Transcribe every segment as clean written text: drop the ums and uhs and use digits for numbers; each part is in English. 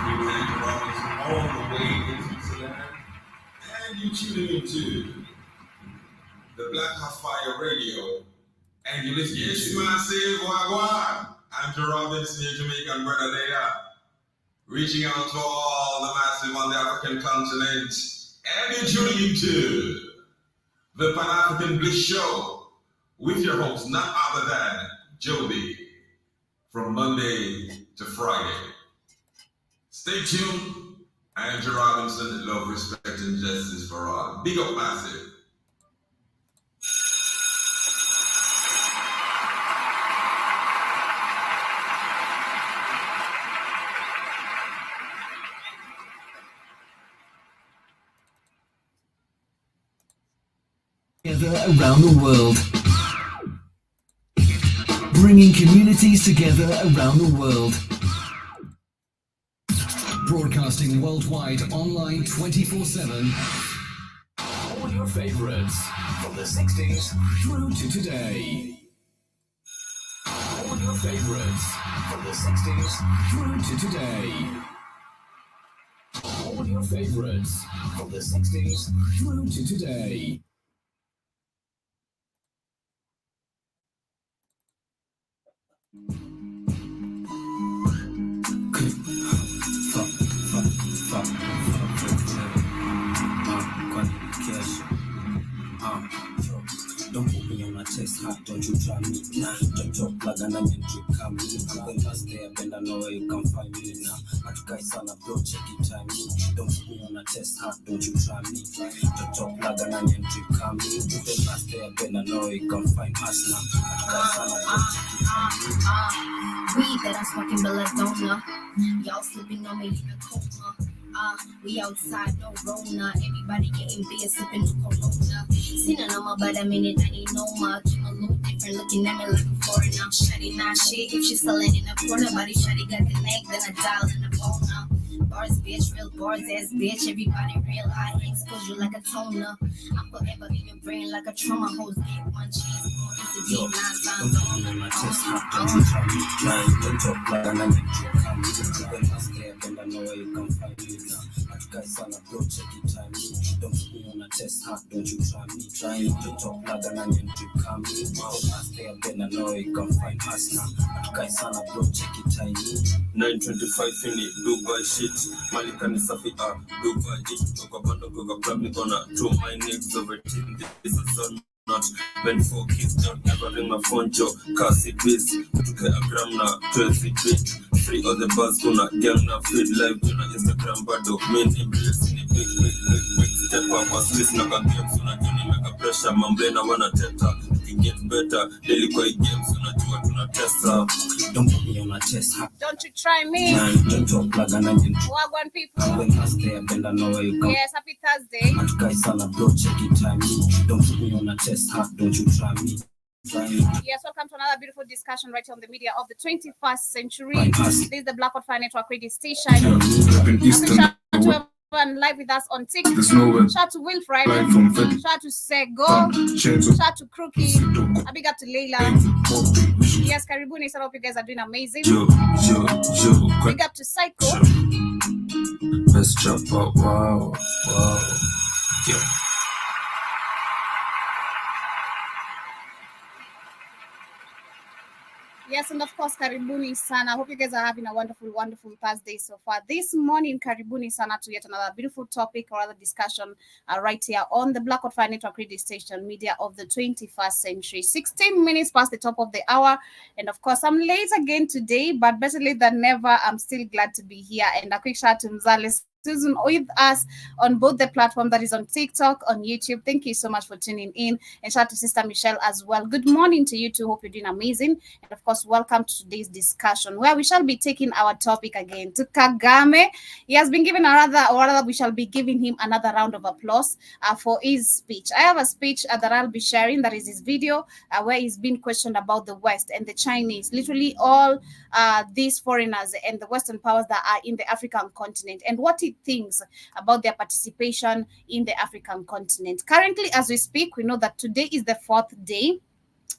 all the way in Switzerland, and you're tuning into the Black Hot Fire Radio, and you listen. Yes, massive wagwan. Andrew Robinson, your Jamaican brother there, reaching out to all the massive on the African continent, and you're tuning into the Pan-African Bliss Show with your host, none other than Joby, from Monday to Friday. Stay tuned. Andrew Robinson, love, respect, and justice for all. Big up, massive. Together around the world. Bringing communities together around the world. Broadcasting worldwide, online 24/7. All your favorites from the 60s through to today. All your favorites from the 60s through to today. All your favorites from the 60s through to today. Don't put me on my chest hot, don't you try me. Don't talk like an onion drip, come me. I'm the last day, bend, I know where you can find me now. But you guys on a bro, check it time me. Don't put me on my chest hot, don't you try me. Don't talk like an onion drip, come me. The last day, bend, I know where you can find us now. But you guys on a bro, check it time me. Weed that I'm smoking, but I don't know. Y'all sleeping on me in a coma. We outside, no Rona. Everybody getting beer, sipping the Corona. Seen a number, but a minute, I need no more. Keep a little different, looking at me like a foreigner. Shawty not shit, if she's selling in a corner. Body shawty got the neck, then a dial in the phone now. Bars, bitch, real bars, ass bitch. Everybody real, I expose you like a toner. I'm forever in your brain like a trauma hose. Get one chance, Yo, don't put me on my chest hot, don't you try me. Don't talk like an onion drip, come me. The last day, bend, I know where you can find me now. But you guys on a bro, check it time me. Don't put me on my chest hot, don't you try me. Don't talk like an onion drip, come me. The last day, bend, I know where you can find us now. But you guys on a bro, check it time me. 925 fini, Dubai shit. Malikani safi Dubai it. Toka bando koga club nikona. To my next over team. This is on not. When 4 kids don't ever ring my phone, Joe. Kasi busy. Tuke a gram na 12 feet. Free all the buzz kuna. Gang na feed live. Kuna Instagram bado. Main embrace ni big step up. Aslis na ka games. Unajuni mega pressure. Mamblena wana teta. It gets better. Daily kwa games. Unajua tunatesa. Don't put me on my chest hot. Don't you try me. Don't talk like an onion drip. Wagwan people. The last day, bend, I know where you come. Yes, happy Thursday. And you guys on a bro, check it time me. Don't put me on a chest hot, don't you try me. Yes, welcome to another beautiful discussion right here on the media of the 21st century. This is the Black Hot Fire Network radio station. Shout to everyone live with us on TikTok. Shout to Will Friday. Shout to Sego. Shout to Crookie. A big up to Layla. Yes, Karibuni. Some of you guys are doing amazing. Big up to Psycho. Best chop out, wow. Yeah. Yes, and of course, Karibuni Sana. I hope you guys are having a wonderful, wonderful Thursday so far. This morning, Karibuni Sana to yet another beautiful topic or other discussion right here on the Black Hot Fire Network radio station, media of the 21st century. 16 minutes past the top of the hour. And of course, I'm late again today, but better late than never. I'm still glad to be here. And a quick shout out to Mzales Susan with us on both the platform that is on TikTok, on YouTube. Thank you so much for tuning in. And shout out to Sister Michelle as well. Good morning to you too. Hope you're doing amazing. And of course, welcome to today's discussion where we shall be taking our topic again to Kagame. He has been given we shall be giving him another round of applause for his speech. I have a speech that I'll be sharing. That is his video where he's been questioned about the West and the Chinese, literally all these foreigners and the Western powers that are in the African continent and what he thinks about their participation in the African continent. Currently, as we speak, we know that today is the 4th day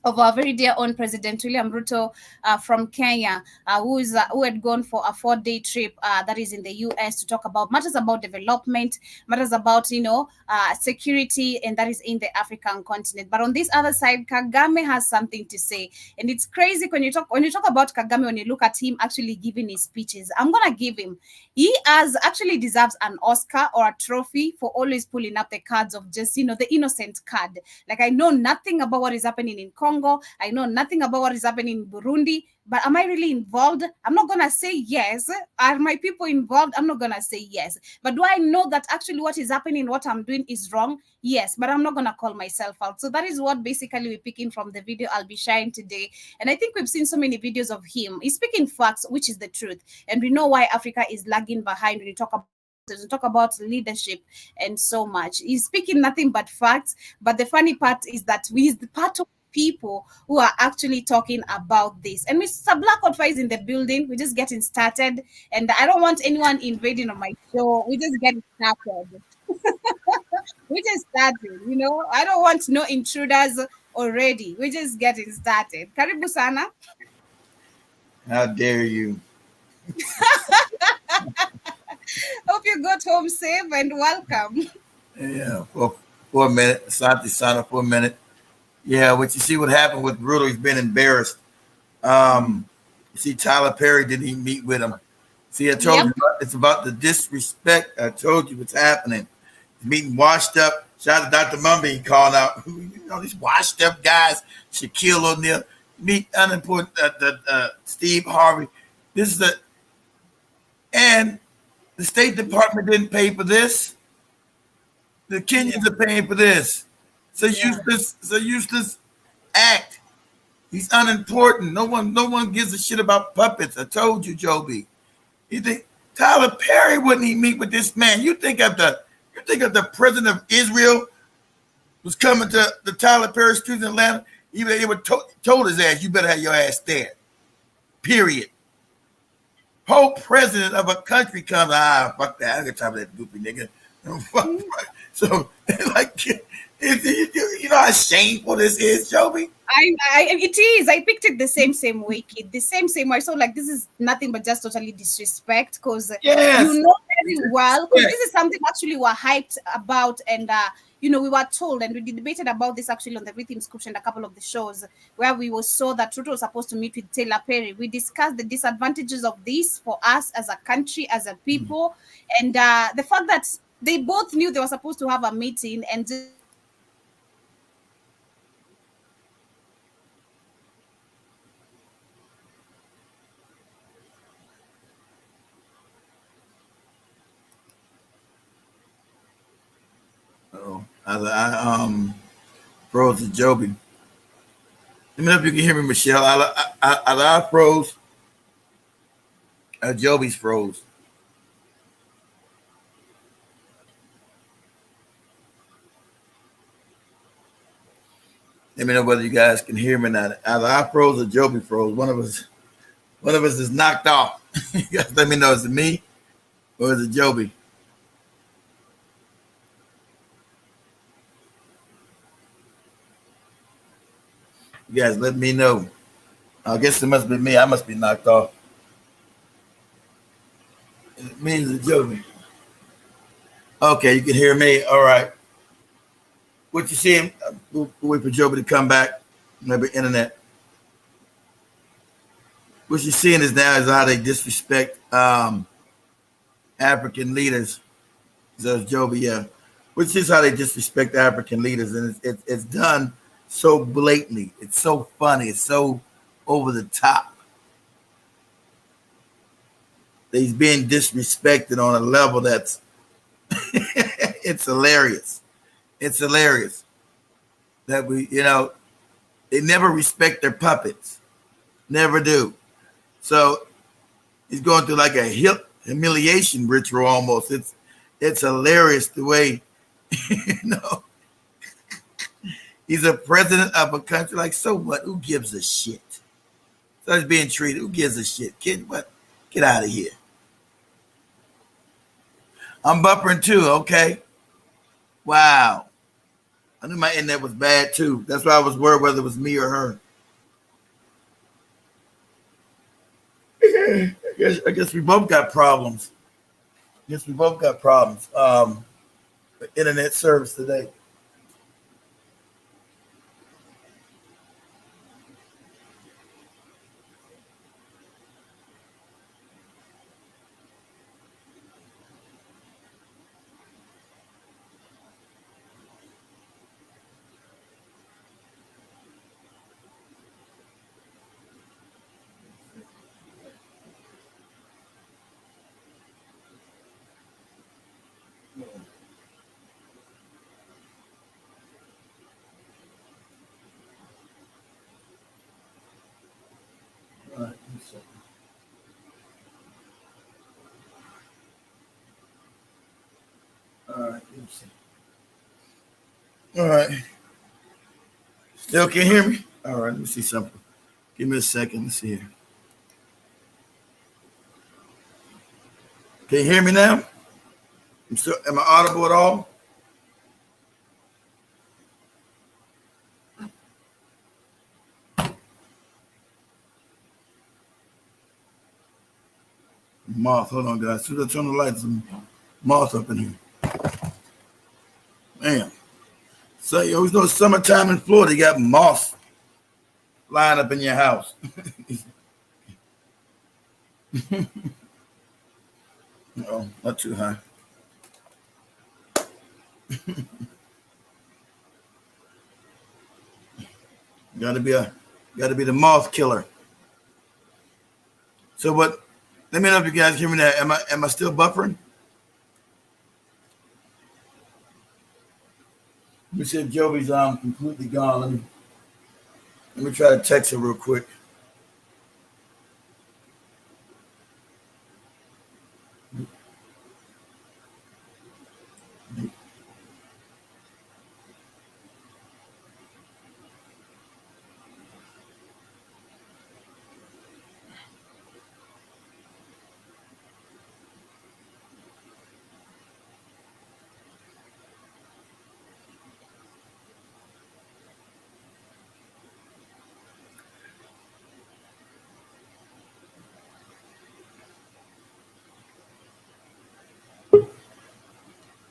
of our very dear own President William Ruto from Kenya, who had gone for a 4-day trip that is in the US to talk about matters about development, matters about security, and that is in the African continent. But on this other side, Kagame has something to say, and it's crazy when you talk about Kagame. When you look at him actually giving his speeches, I'm gonna give him. He actually deserves an Oscar or a trophy for always pulling up the cards of just the innocent card. Like, I know nothing about what is happening in Congo. I know nothing about what is happening in Burundi. But am I really involved? I'm not going to say yes. Are my people involved? I'm not going to say yes. But do I know that actually what is happening, what I'm doing is wrong? Yes, but I'm not going to call myself out. So that is what basically we're picking from the video I'll be sharing today. And I think we've seen so many videos of him. He's speaking facts, which is the truth. And we know why Africa is lagging behind when you talk about leadership and so much. He's speaking nothing but facts. But the funny part is that he's the part of people who are actually talking about this. And Mr. Blackout is in the building. We're just getting started. And I don't want anyone invading on my show. We just getting started. We just started, I don't want no intruders already. We're just getting started. Karibu sana. How dare you? Hope you got home safe and welcome. Yeah, for a minute. Asante Sana for a minute. Yeah, what you see what happened with Bruto, he's been embarrassed. You see Tyler Perry didn't even meet with him. See, I told you it's about the disrespect. I told you what's happening. He's meeting washed up. Shout out to Dr. Mumby, he called out, these washed up guys, Shaquille O'Neal, meet unimportant Steve Harvey. This is and the State Department didn't pay for this. The Kenyans are paying for this. It's a useless act. He's unimportant. No one gives a shit about puppets. I told you, Joby. You think Tyler Perry wouldn't he meet with this man? You think of the president of Israel was coming to the Tyler Perry streets in Atlanta? He would told his ass, you better have your ass there. Period. Whole president of a country comes, fuck that. I got time for that goofy nigga. So, like, you know how shameful this is, Joby? It is. I picked it the same way, kid. The same way. So, like, this is nothing but just totally disrespect because you know very well. Because this is something actually we're hyped about, and we were told, and we debated about this actually on the Rhythm Scripture and a couple of the shows where we saw that Ruto was supposed to meet with Taylor Perry. We discussed the disadvantages of this for us as a country, as a people, and the fact that they both knew they were supposed to have a meeting and I froze to Joby. Let me know if you can hear me, Michelle. I froze. Joby's froze. Let me know whether you guys can hear me or not. Either I froze or Joby froze. One of us is knocked off. You guys let me know, is it me or is it Joby? You guys let me know. I guess it must be me. I must be knocked off. Is it me or is it Joby? Okay, you can hear me. All right. What you seeing? We'll wait for Joby to come back. Maybe internet. What you're seeing is how they disrespect African leaders. So Joby, yeah. Which is how they disrespect African leaders. And it's done so blatantly. It's so funny. It's so over the top. He's being disrespected on a level that's it's hilarious. It's hilarious that they never respect their puppets. Never do. So he's going through like a humiliation ritual almost. It's hilarious the way, he's a president of a country. Like, so what? Who gives a shit? So he's being treated. Who gives a shit? Kid, what? Get out of here. I'm buffering too, okay? Wow. I knew my internet was bad too. That's why I was worried whether it was me or her. I guess we both got problems. With internet service today. All right, All right. Still can't hear me? All right, let me see something. Give me a second. Let's see here. Can you hear me now? Am I audible at all? Moth. Hold on, guys. As soon as I turn the lights, moth up in here. Man. So you always know it's summertime in Florida, you got moths flying up in your house. No, not too high. Gotta be the moth killer. So what? Let me know if you guys hear me now. Am I still buffering? Let me see if Jovi's completely gone. Let me try to text her real quick.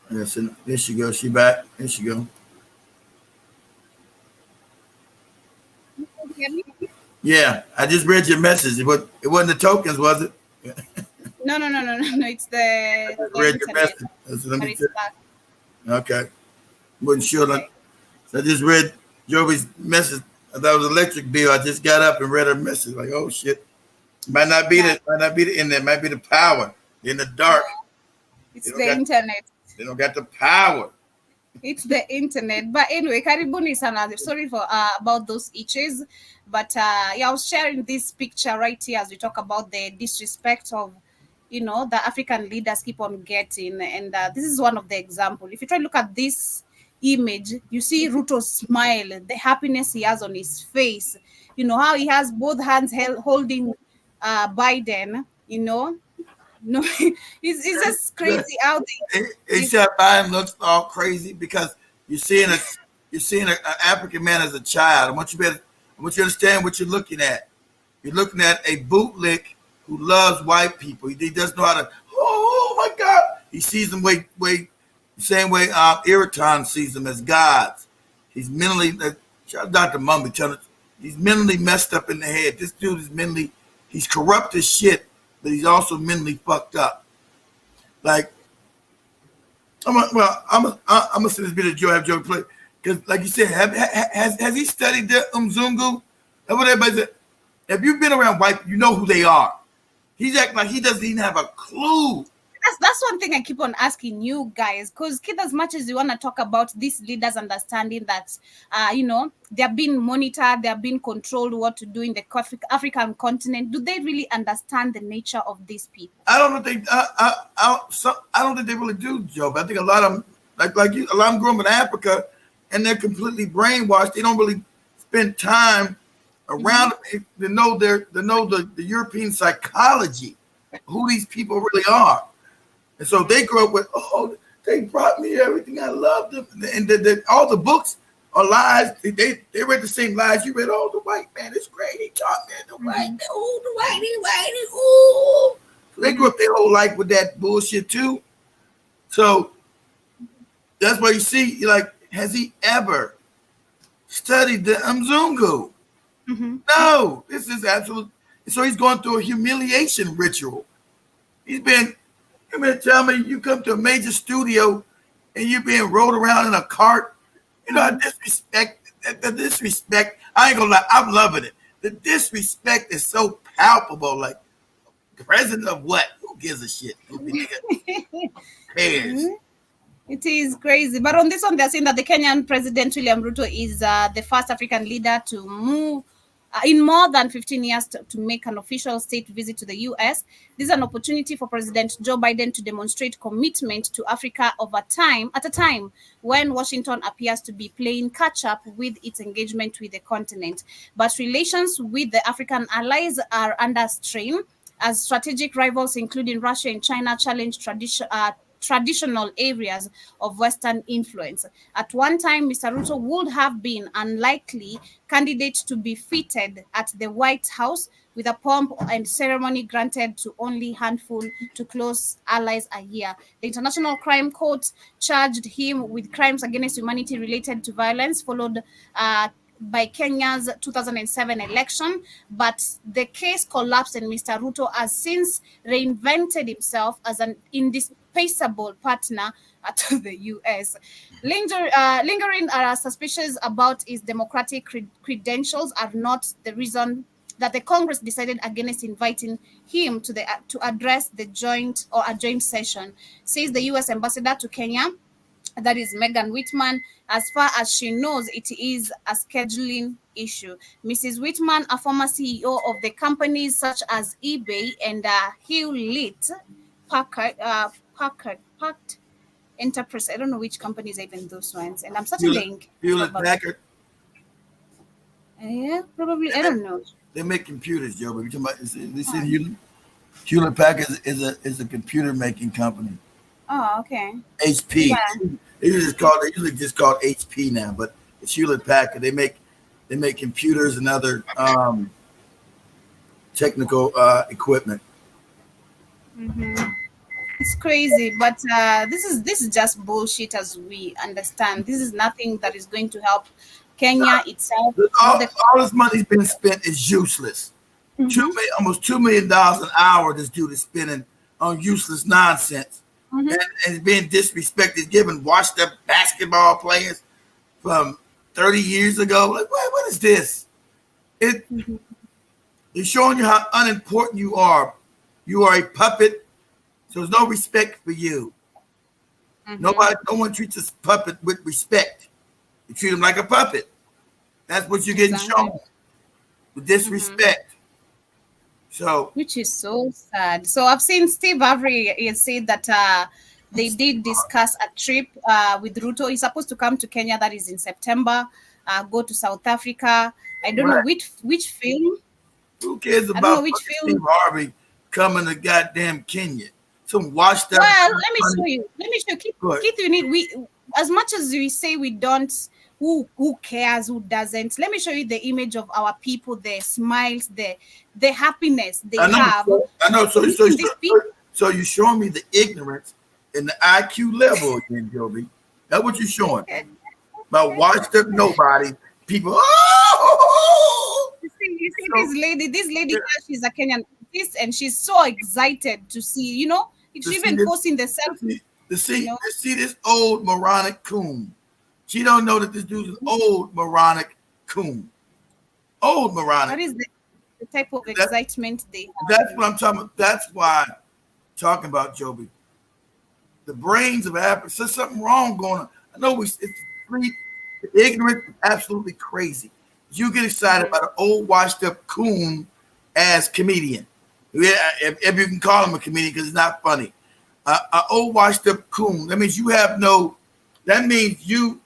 Yes, and there she goes. She back. There she go. Yeah, I just read your message. It wasn't the tokens, was it? No. It's the Read your message. Okay. Wasn't sure. Okay. So I just read Jovi's message. I thought it was electric bill. I just got up and read her message. Like, oh shit. Might not be the internet. Might be the power. In the dark. It's the internet. They don't got the power. It's the internet. But anyway, karibuni sana. Sorry for about those itches. But yeah, I was sharing this picture right here as we talk about the disrespect of, the African leaders keep on getting. And this is one of the examples. If you try to look at this image, you see Ruto's smile, the happiness he has on his face. How he has both hands holding Biden, No, it's just crazy out there. Except Biden looks all crazy because you're seeing an African man as a child. I want you to understand what you're looking at. You're looking at a bootlick who loves white people. He doesn't know how to. Oh my God! He sees them the same way Iraton sees them as gods. He's mentally. Shout out Dr. Mumby telling us he's mentally messed up in the head. This dude is mentally. He's corrupt as shit. But he's also mentally fucked up. Like, I'm gonna send this bit of Joe play because, like you said, has he studied the Mzungu? That's what everybody said. If you've been around white, you know who they are. He's acting like he doesn't even have a clue. That's one thing I keep on asking you guys, because kid, as much as you want to talk about these leaders understanding that, they're being monitored, they're being controlled what to do in the African continent, do they really understand the nature of these people? I don't think I don't think they really do, Joe. But I think a lot of them, like you, a lot of them grew up in Africa, and they're completely brainwashed. They don't really spend time around to know the European psychology, who these people really are. And so they grew up with, They brought me everything. I loved them. And all the books are lies. They read the same lies you read. Oh, the white man is great. He taught me the white man. Oh, the whitey. Oh. So they grew up their whole life with that bullshit too. So that's why you see, like, has he ever studied the Mzungu? No, this is absolute. So he's going through a humiliation ritual. You're going to tell me you come to a major studio and you're being rolled around in a cart? You know, the disrespect, I ain't gonna lie, I'm loving it. The disrespect is so palpable. Like, president of what? Who gives a shit? Who cares? It is crazy. But on this one, they're saying that the Kenyan President William Ruto is the first African leader to move in more than 15 years to make an official state visit to the US. This is an opportunity for President Joe Biden to demonstrate commitment to Africa at a time when Washington appears to be playing catch-up with its engagement with the continent. But relations with the African allies are under strain as strategic rivals, including Russia and China, challenge traditional areas of Western influence. At one time, Mr. Ruto would have been unlikely candidate to be feted at the White House with a pomp and ceremony granted to only handful to close allies a year. The International Crime Court charged him with crimes against humanity related to violence, followed by Kenya's 2007 election, but the case collapsed and Mr. Ruto has since reinvented himself as an indispensable partner to the US. Lingering suspicions about his democratic credentials are not the reason that the Congress decided against inviting him to address a joint session, says the US ambassador to Kenya, that is Megan Whitman. As far as she knows, it is a scheduling issue. Mrs. Whitman, a former CEO of the companies such as eBay and Hewlett Packard Enterprise. I don't know which companies are even those ones, and I'm certainly Hewlett Packard. Yeah, probably. I don't know. They make computers, Joe. But you're talking about they said Hewlett Packard is a computer making company. Oh, okay. HP. Yeah. They usually just called HP now, but it's Hewlett Packard. They make computers and other technical equipment. It's crazy, but this is just bullshit as we understand. This is nothing that is going to help Kenya itself. All this money's been spent is useless. Almost $2 million an hour this dude is spending on useless nonsense. And it's being disrespected, given washed up basketball players from 30 years ago. Like, what is this? It's showing you how unimportant you are. You are a puppet, so there's no respect for you. No one treats a puppet with respect. You treat him like a puppet. That's what you're getting shown with disrespect. So, which is so sad. So I've seen Steve Avery said that they did discuss a trip with Ruto. He's supposed to come to Kenya. That is in September. Go to South Africa. I don't know which film. Who cares about Steve Harvey coming to goddamn Kenya? Some washed up. Well, let me show you. Keith, you need as much as we say we don't. Who cares? Who doesn't? Let me show you the image of our people, their smiles, the happiness they have. I know. So you're showing me the ignorance and the IQ level again, Joby. That's what you're showing. But watched up nobody. People. Oh! You see this lady, she's a Kenyan artist, and she's so excited to see. You know, she's even posting the selfie. To see this old moronic coon. She don't know that this dude is old moronic coon. Old moronic. What is the type of excitement they have? That's what I'm talking about. That's why I'm talking about Joby. The brains of Africa. There's something wrong going on. I know it's ignorant, absolutely crazy. You get excited about an old washed up coon as comedian. Yeah, if you can call him a comedian because it's not funny. An old washed up coon. That means you have no. That means you.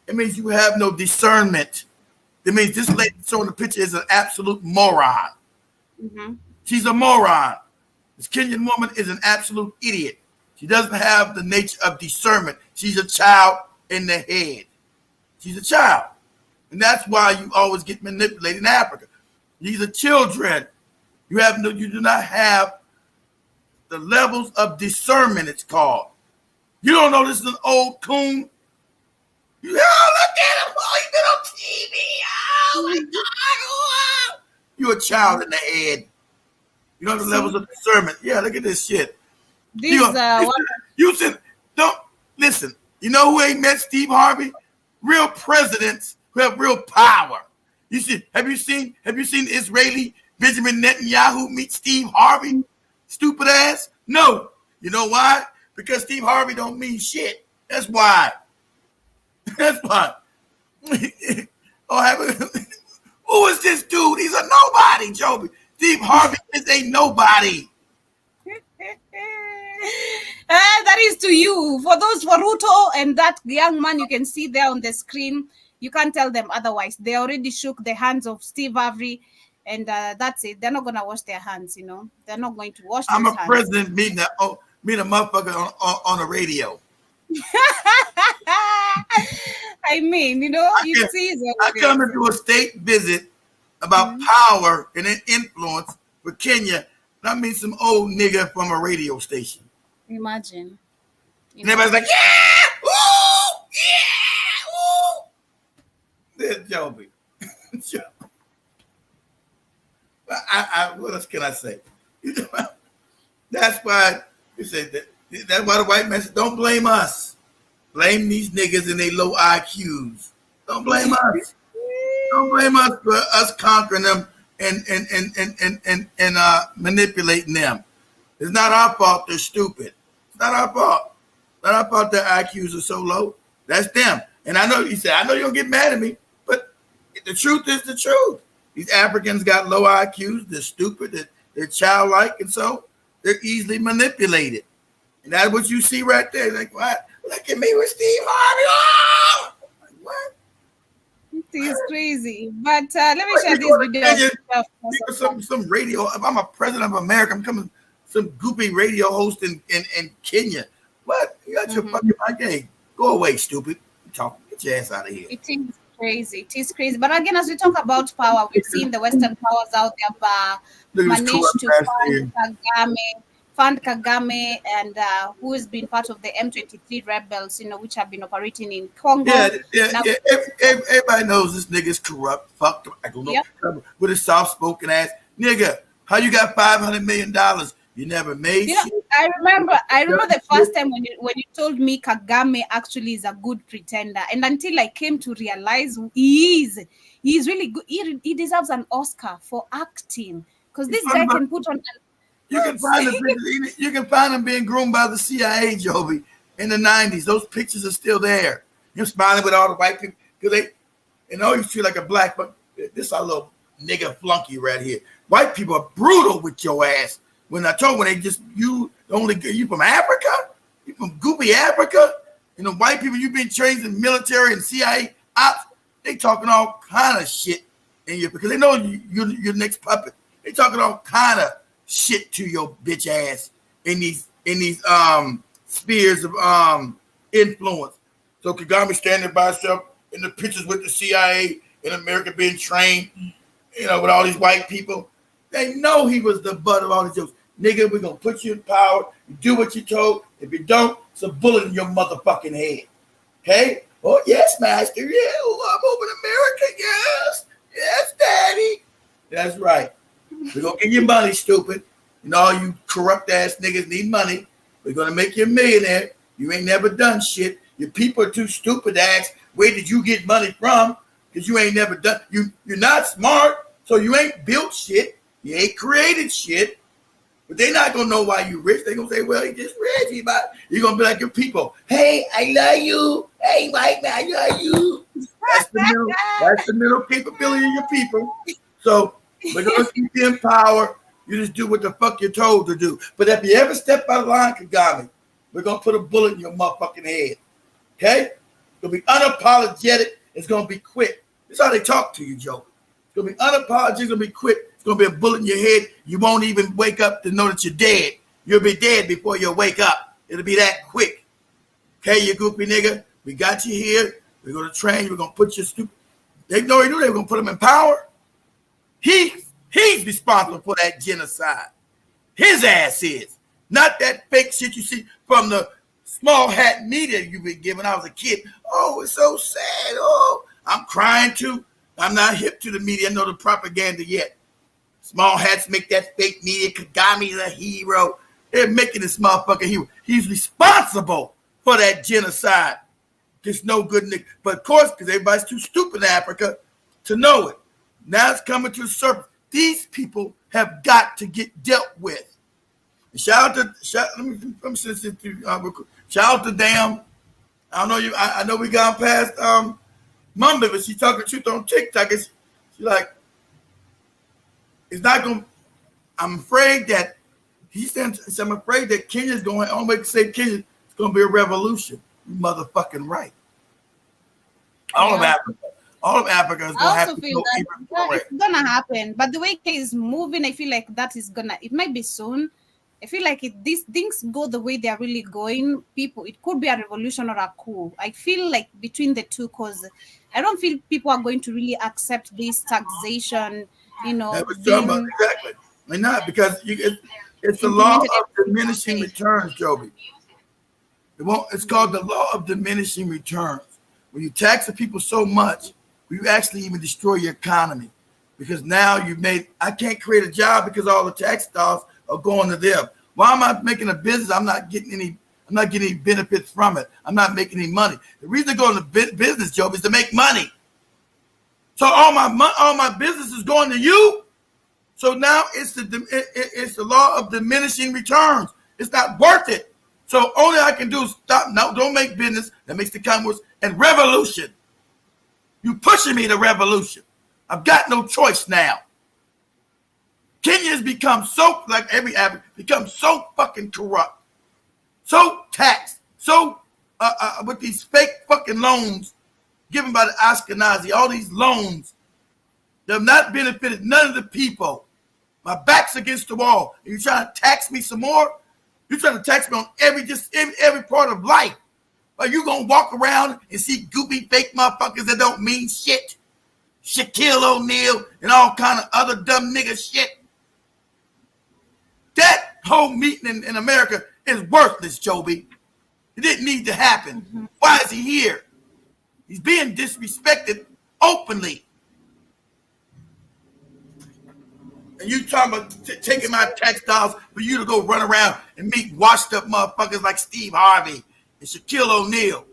It means you have no discernment. It means this lady showing the picture is an absolute moron. She's a moron. This Kenyan woman is an absolute idiot. She doesn't have the nature of discernment. She's a child in the head. She's a child. And that's why you always get manipulated in Africa. These are children. You do not have the levels of discernment, it's called. You don't know this is an old coon. Look at him. Oh, he's been on TV. Oh my God. Oh. You're a child in the head. You know the levels of discernment. Yeah, look at this shit. Don't listen. You know who ain't met Steve Harvey? Real presidents who have real power. You see, have you seen Israeli Benjamin Netanyahu meet Steve Harvey? Stupid ass? No. You know why? Because Steve Harvey don't mean shit. That's why. That's why. Who is this dude? He's a nobody, Joby. Steve Harvey is a nobody. That is to you. For those for Ruto and that young man you can see there on the screen, you can't tell them otherwise. They already shook the hands of Steve Harvey, and that's it. They're not gonna wash their hands. You know, they're not going to wash. I'm a hands. president meeting a motherfucker on the radio. I mean, you know, I come and do a state visit about power and influence for Kenya. And I meet some old nigga from a radio station. Imagine. And everybody's like, yeah, ooh, yeah, ooh. There's Joby. What else can I say? That's why you say that. That's why the white man said, don't blame us. Blame these niggas and they low IQs. Don't blame us. Don't blame us for us conquering them and manipulating them. It's not our fault they're stupid. It's not our fault. Not our fault their IQs are so low. That's them. And I know you say, I know you don't get mad at me, but the truth is the truth. These Africans got low IQs. They're stupid. They're childlike, and so they're easily manipulated. And that's what you see right there. Like, what? Look at me with Steve Harvey. Oh! Like, what? It is crazy. But let me share this video. Some radio. If I'm a president of America, I'm coming some goopy radio host in Kenya. What? You got your fucking game. Go away, stupid. Get your ass out of here. It is crazy. It is crazy. But again, as we talk about power, we've seen the Western powers out there managed to fund Kagame and who has been part of the M23 rebels, you know, which have been operating in Congo. Yeah. Everybody knows this nigga's corrupt. Fuck, I don't know. With his soft-spoken ass. Nigga, how you got $500 million? You never made shit. I remember the first time when you told me Kagame actually is a good pretender. And until I came to realize he's really good. He deserves an Oscar for acting. Because this guy can put on... You can find him being groomed by the CIA, Joby, in the 90s. Those pictures are still there. Him smiling with all the white people. Because they always feel like a black, but this our little nigga flunky right here. White people are brutal with your ass. When they just, you from Africa? You from goopy Africa? You know, white people, you've been trained in military and CIA ops. They talking all kind of shit in you because they know you're your next puppet. They talking all kind of shit to your bitch ass in these spheres of influence. So Kagame standing by himself in the pictures with the CIA in America being trained, you know, with all these white people. They know he was the butt of all these jokes. Nigga, we're gonna put you in power. You do what you told. If you don't, it's a bullet in your motherfucking head. Okay? Oh, yes, master. Yeah, I'm over in America. Yes. Yes, daddy. That's right. We're going to give you money, stupid. And all you corrupt ass niggas need money. We're going to make you a millionaire. You ain't never done shit. Your people are too stupid to ask, where did you get money from? Because you ain't never done. You're not smart, so you ain't built shit. You ain't created shit. But they're not going to know why you rich. They're going to say, well, he just rich. You're going to be like your people. Hey, I love you. Hey, white man, I love you. That's the middle capability of your people. So we're going to keep you in power. You just do what the fuck you're told to do. But if you ever step out of line, Kagame, we're going to put a bullet in your motherfucking head. Okay? It's going to be unapologetic. It's going to be quick. That's how they talk to you, Joe. It's going to be unapologetic. It's going to be quick. It's going to be a bullet in your head. You won't even wake up to know that you're dead. You'll be dead before you wake up. It'll be that quick. Okay, you goopy nigga, we got you here. We're going to train you. We're going to put you stupid. They knew they were going to put him in power. He's responsible for that genocide. His ass is. Not that fake shit you see from the small hat media you've been given when I was a kid. Oh, it's so sad. Oh, I'm crying too. I'm not hip to the media. I know the propaganda yet. Small hats make that fake media. Kagame is a hero. They're making this motherfucker hero. He's responsible for that genocide. Just no good nigga. But of course, because everybody's too stupid in Africa to know it. Now it's coming to the surface. These people have got to get dealt with. Shout out to Damn. I don't know you. I know we got past Mumba, but she's talking truth on TikTok. She's like, it's not going. I'm afraid that I'm afraid that Kenya's going. Only way to save Kenya, it's going to be a revolution. You motherfucking right. All of Africa is going to have to go even more. It's gonna happen, but the way it is moving, I feel like that is gonna. It might be soon. I feel like if these things go the way they are really going, it could be a revolution or a coup. I feel like between the two, because I don't feel people are going to really accept this taxation. Exactly. They're not, because it's the law of diminishing returns, Joby. It's called the law of diminishing returns. When you tax the people so much, you actually even destroy your economy, because now I can't create a job because all the tax dollars are going to them. Why am I making a business? I'm not getting any benefits from it. I'm not making any money. The reason I go into business, Job, is to make money. So all my business is going to you. So now it's the law of diminishing returns. It's not worth it. So only I can do is stop. No, don't make business. That makes the economy worse. And revolution. You pushing me to revolution. I've got no choice now. Kenya has become so, like every African, become so fucking corrupt, so taxed, so with these fake fucking loans given by the Ashkenazi, all these loans that have not benefited none of the people. My back's against the wall. And you trying to tax me some more? You're trying to tax me on every part of life. Are you gonna walk around and see goopy fake motherfuckers that don't mean shit? Shaquille O'Neal and all kind of other dumb nigga shit. That whole meeting in America is worthless, Joby. It didn't need to happen. Mm-hmm. Why is he here? He's being disrespected openly. And you talking about taking my tax dollars for you to go run around and meet washed up motherfuckers like Steve Harvey and Shaquille O'Neal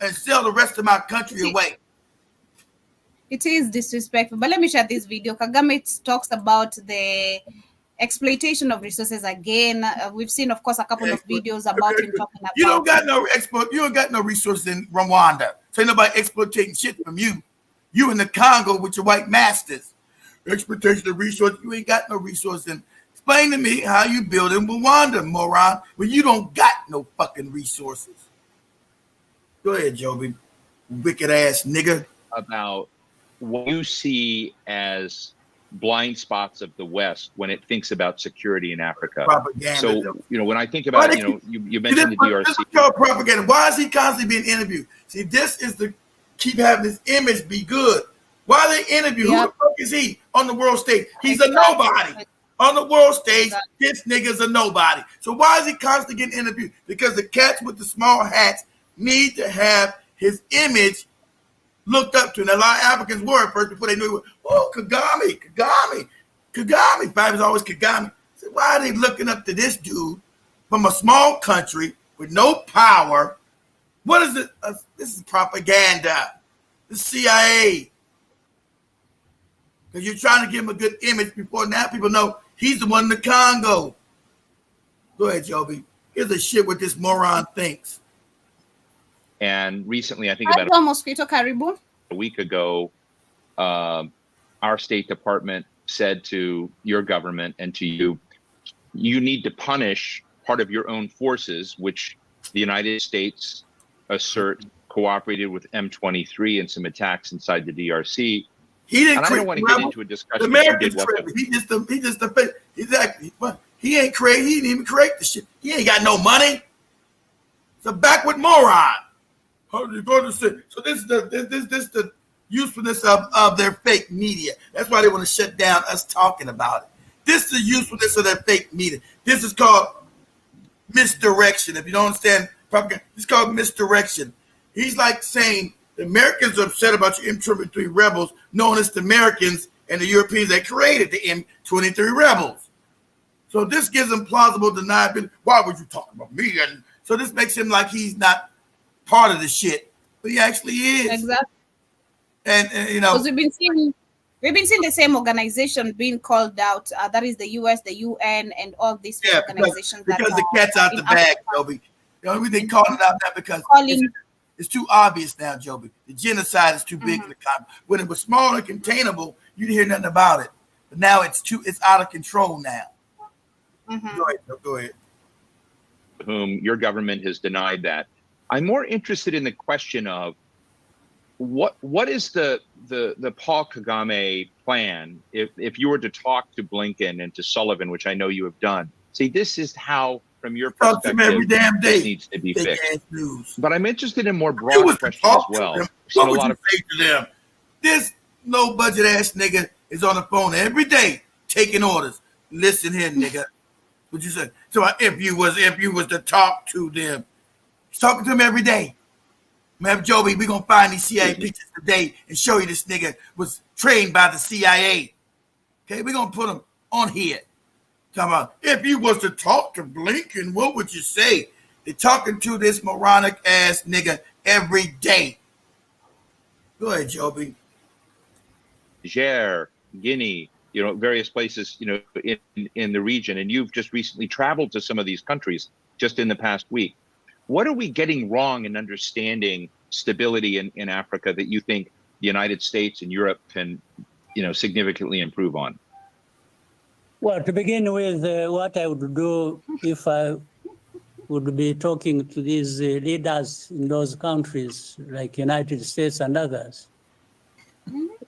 and sell the rest of my country away. It is disrespectful. But let me share this video. Kagame talks about the exploitation of resources again. We've seen, of course, a couple of videos about him talking about. You don't got no resources in Rwanda. So ain't nobody exploiting shit from you. You in the Congo with your white masters. Exploitation of resources. You ain't got no resources. Explain to me how you build in Rwanda, moron, when you don't got no fucking resources. Go ahead, Joby. Wicked ass nigga. About what you see as blind spots of the West when it thinks about security in Africa. Propaganda. So, when I think about, you mentioned the DRC. This is called propaganda. Why is he constantly being interviewed? See, this is to keep having this image be good. Why they interview? Yep. Who the fuck is he on the world stage? He's a nobody. On the world stage, this nigga's a nobody. So why is he constantly getting interviewed? Because the cats with the small hats need to have his image looked up to. And a lot of Africans were first before they knew, Kagame. Five is always Kagame. So why are they looking up to this dude from a small country with no power? What is it? This is propaganda. The CIA. Because you're trying to give him a good image before now people know he's the one in the Congo. Go ahead, Joby. Here's the shit what this moron thinks. And recently, I think about a week ago, our State Department said to your government and to you, you need to punish part of your own forces, which the United States assert cooperated with M23 in some attacks inside the DRC. He didn't. And I don't want to get into a discussion. The Americans, exactly. He ain't create. He didn't even create the shit. He ain't got no money. It's a backward moron. How are you going to say? So this is the usefulness of their fake media. That's why they want to shut down us talking about it. This is the usefulness of their fake media. This is called misdirection. If you don't understand propaganda, it's called misdirection. He's like saying the Americans are upset about your M23 rebels, knowing it's the Americans and the Europeans that created the M23 rebels. So this gives him plausible deniability. Why would you talk about me? And so this makes him like he's not part of the shit, but he actually is. Exactly. And you know, because we've been seeing the same organization being called out. That is the US, the UN, and all these organizations. Because the cat's out the bag, Joby. The only reason they call it out now because it's too obvious now, Joby. The genocide is too big in the country. When it was small and containable, you didn't hear nothing about it. But now it's out of control now. Go ahead. Whom your government has denied that. I'm more interested in the question of what is the Paul Kagame plan if you were to talk to Blinken and to Sullivan, which I know you have done. See, this is how, from your perspective, every damn day. This needs to be fixed. But I'm interested in more broad questions as well. What would you say to them? This low budget ass nigga is on the phone every day taking orders. Listen here, nigga. What you say? So if you was to talk to them, he's talking to them every day. Man, Joby, we're gonna find these CIA pictures today and show you this nigga was trained by the CIA. Okay, we're gonna put him on here. Talking about if you was to talk to Blinken, what would you say? They're talking to this moronic ass nigga every day. Go ahead, Joby. Niger, Guinea, various places, in the region, and you've just recently traveled to some of these countries just in the past week. What are we getting wrong in understanding stability in Africa that you think the United States and Europe can, significantly improve on? Well, to begin with, what I would do if I would be talking to these leaders in those countries, like United States and others,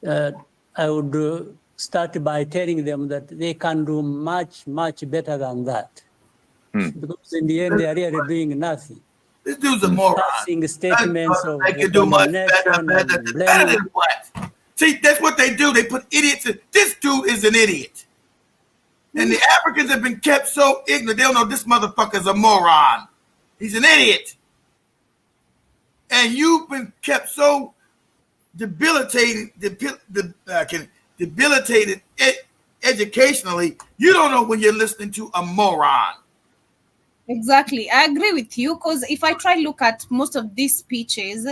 I would start by telling them that they can do much, much better than that. Because in the end, they are really doing nothing. This dude's a moron. Passing statements of they can do much better than what? See, that's what they do. They put idiots in. This dude is an idiot. And the Africans have been kept so ignorant, they don't know this motherfucker's a moron. He's an idiot. And you've been kept so debilitated educationally, you don't know when you're listening to a moron. Exactly. I agree with you, because if I try to look at most of these speeches,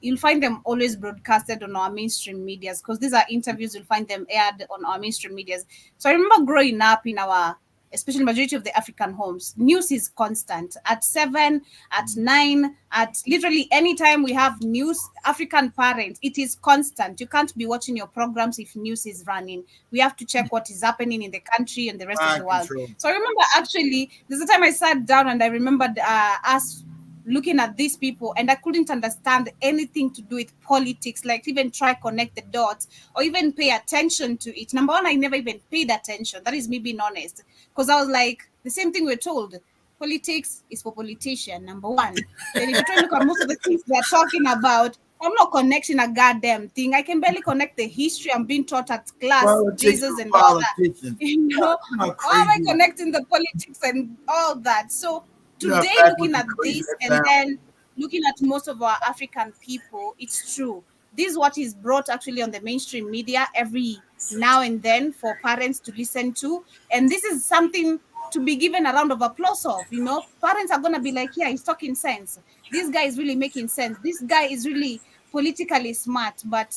you'll find them always broadcasted on our mainstream medias, because these are interviews, you'll find them aired on our mainstream medias. So I remember growing up in our, especially majority of the African homes, news is constant. At 7, at 9, at literally any time we have news, African parents, it is constant. You can't be watching your programs if news is running. We have to check what is happening in the country and the rest of the world. So I remember actually, there's a time I sat down and I remembered us looking at these people, and I couldn't understand anything to do with politics, like even try connect the dots or even pay attention to it. Number one, I never even paid attention. That is me being honest, because I was like, the same thing we're told, politics is for politicians, number one. Then if you try to look at most of the things they're talking about, I'm not connecting a goddamn thing. I can barely connect the history I'm being taught at class, Jesus and all that. How am I connecting the politics and all that? So today, looking at this and then looking at most of our African people, it's true. This is what is brought actually on the mainstream media every now and then for parents to listen to. And this is something to be given a round of applause of. Parents are going to be like, yeah, he's talking sense. This guy is really making sense. This guy is really politically smart. But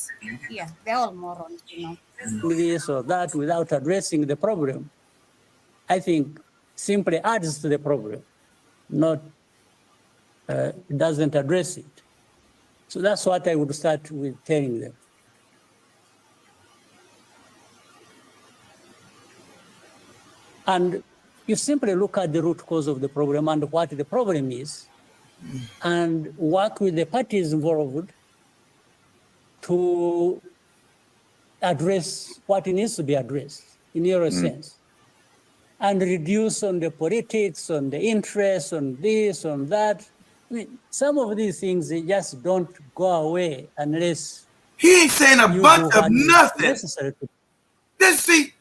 yeah, they're all morons, This or that without addressing the problem, I think simply adds to the problem. Doesn't address it. So that's what I would start with telling them. And you simply look at the root cause of the problem and what the problem is, and work with the parties involved to address what needs to be addressed in your sense. and reduce on the politics, on the interests, on this, on that. I mean, some of these things, they just don't go away unless he ain't saying a bunch of nothing. Necessary. This dude,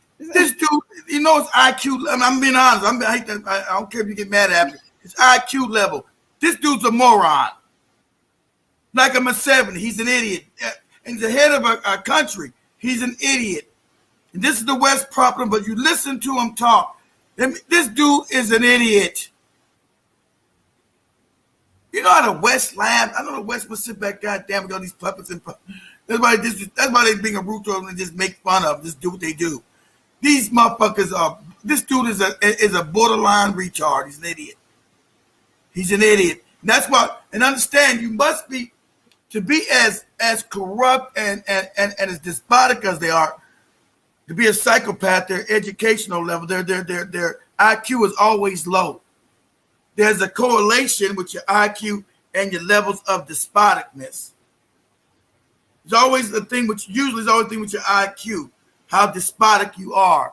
you know his IQ. I'm being honest. I don't care if you get mad at me. His IQ level. This dude's a moron. Like I'm a 70. He's an idiot. And he's the head of a country. He's an idiot. And this is the West problem, but you listen to him talk. This dude is an idiot. You know how the West laugh? I know the West will sit back, goddamn, with all these puppets and puppets. That's why they bring a root to them and just make fun of them, just do what they do. These motherfuckers are, this dude is a borderline retard. He's an idiot. He's an idiot. And that's why, and understand, you must be, to be as corrupt and as despotic as they are, to be a psychopath, their educational level, their IQ is always low. There's a correlation with your IQ and your levels of despoticness. It's always the thing with usually it's always the thing with your IQ, how despotic you are.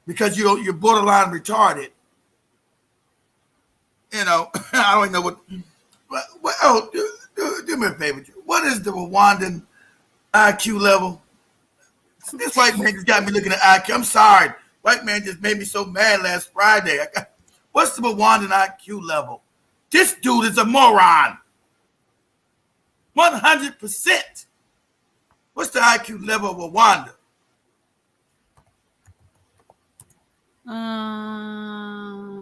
Because you're borderline retarded. You know, I don't know what do me a favor. What is the Rwandan IQ level? This white man just got me looking at IQ. I'm sorry. White man just made me so mad last Friday. What's the Rwandan IQ level? This dude is a moron. 100%. What's the IQ level of Rwanda?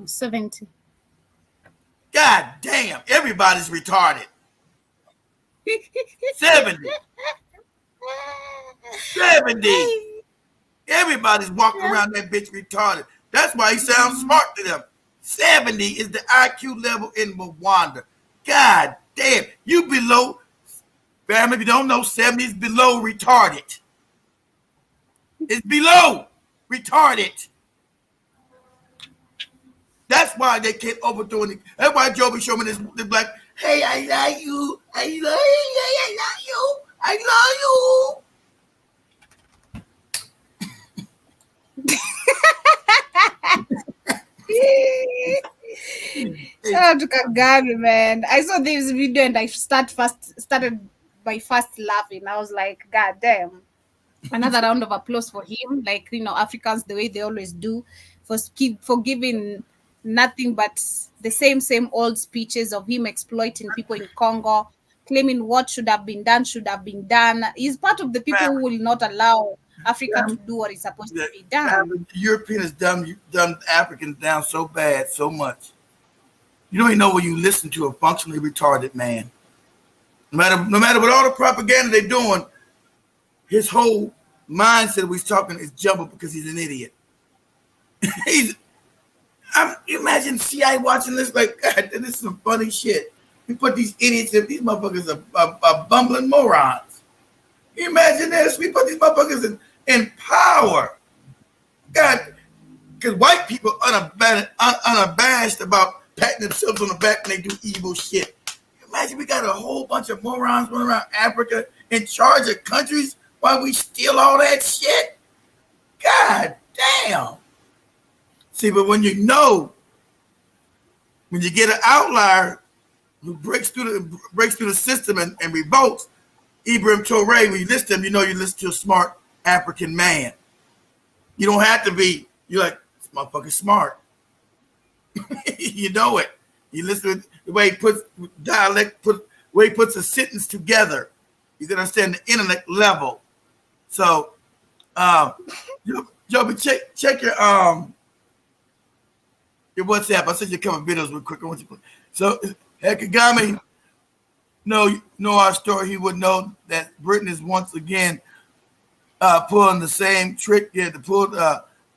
70. God damn, everybody's retarded. 70. 70. Everybody's walking around that bitch retarded. That's why he sounds smart to them. 70 is the IQ level in Rwanda. God damn, you below, family, if you don't know, 70 is below retarded. It's below retarded. That's why they can't overthrow it. That's why Joe be showing this black, hey, I love you. I love you. I love you. I love you. Shout out to Kagame, man. I saw this video and I started by first laughing. I was like, God damn. Another round of applause for him. Like, you know, Africans, the way they always do, for giving nothing but the same old speeches of him exploiting people in Congo, claiming what should have been done. He's part of the people who will not allow Africa to do what is supposed to be done. The European has dumbed Africans down so bad, so much. You don't even know when you listen to a functionally retarded man. No matter what all the propaganda they're doing, his whole mindset he's talking is jumbled because he's an idiot. Imagine CIA watching this like, God, this is some funny shit. We put these idiots in, these motherfuckers are bumbling morons. Can you imagine this? We put these motherfuckers in power. God, because white people unabashed about patting themselves on the back when they do evil shit. Imagine we got a whole bunch of morons running around Africa in charge of countries while we steal all that shit. God damn. See, but when you get an outlier who breaks through the system and revolts, Ibrahim Touré, when you listen to him, you know you listen to a smart African man. You don't have to be, you're like, this motherfucker's smart. You know it. You listen to the way he puts dialect, way he puts a sentence together. You can understand the intellect level. So, Joe, check your WhatsApp. I sent you a couple of videos real quick. So, had Kagame know our story, he would know that Britain is once again pulling the same trick. Yeah, to pull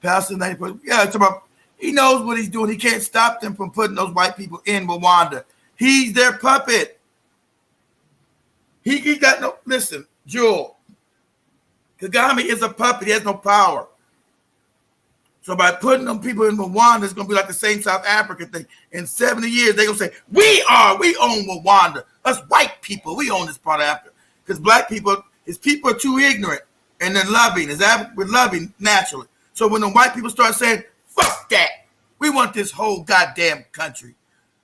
Palestine. Yeah, it's about. He knows what he's doing. He can't stop them from putting those white people in Rwanda. He's their puppet. He got no. Listen, Joel. Kagame is a puppet. He has no power. So by putting them people in Rwanda, it's going to be like the same South Africa thing. In 70 years, they're going to say, we own Rwanda. Us white people, we own this part of Africa. Because black people, his people are too ignorant and they're loving. We're loving naturally. So So when the white people start saying, fuck that, we want this whole goddamn country.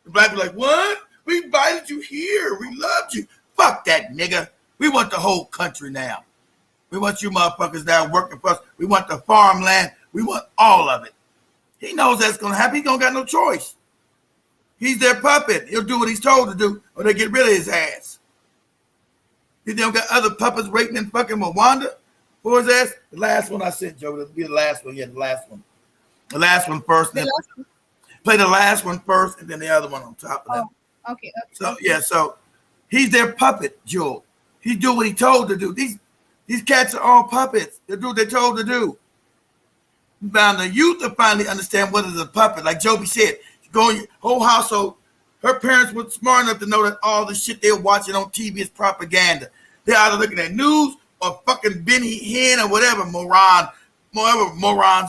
The black people like, what? We invited you here. We loved you. Fuck that, nigga. We want the whole country now. We want you motherfuckers now working for us. We want the farmland. We want all of it. He knows that's going to happen. He don't got no choice. He's their puppet. He'll do what he's told to do or they get rid of his ass. He don't got other puppets waiting in fucking Rwanda for his ass. The last one I sent, Joe. It'll be the last one. Yeah, the last one. The last one first. Play the last one first and then the other one on top of that. Oh, okay. So, yeah, so he's their puppet, Joel. He do what he told to do. These cats are all puppets. They do what they're told to do. Now the youth will finally understand what is a puppet. Like Joby said, going whole household, her parents were smart enough to know that all the shit they're watching on TV is propaganda. They're either looking at news or fucking Benny Hinn or whatever morons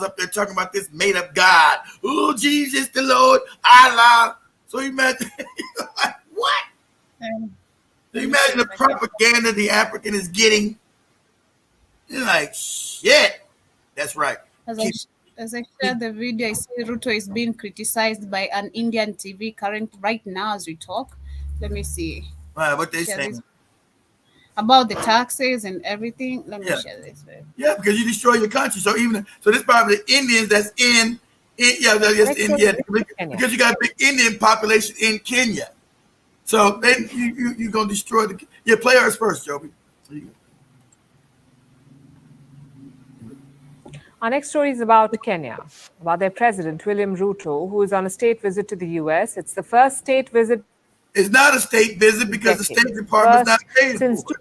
up there talking about this made-up God. Oh, Jesus, the Lord, Allah. So you imagine, like, what? So you imagine the propaganda the African is getting. You're like, shit. That's right. As I shared the video, I see Ruto is being criticized by an Indian TV right now as we talk. Let me see. What they saying? About the taxes and everything. Let me share this. Yeah, because you destroy your country. So this probably the Indians that's in India, because you got a big Indian population in Kenya. So then you're gonna destroy play ours first, Joby. Our next story is about Kenya, about their president, William Ruto, who is on a state visit to the U.S. It's the first state visit. It's not a state visit because the State Department is not paid since for it.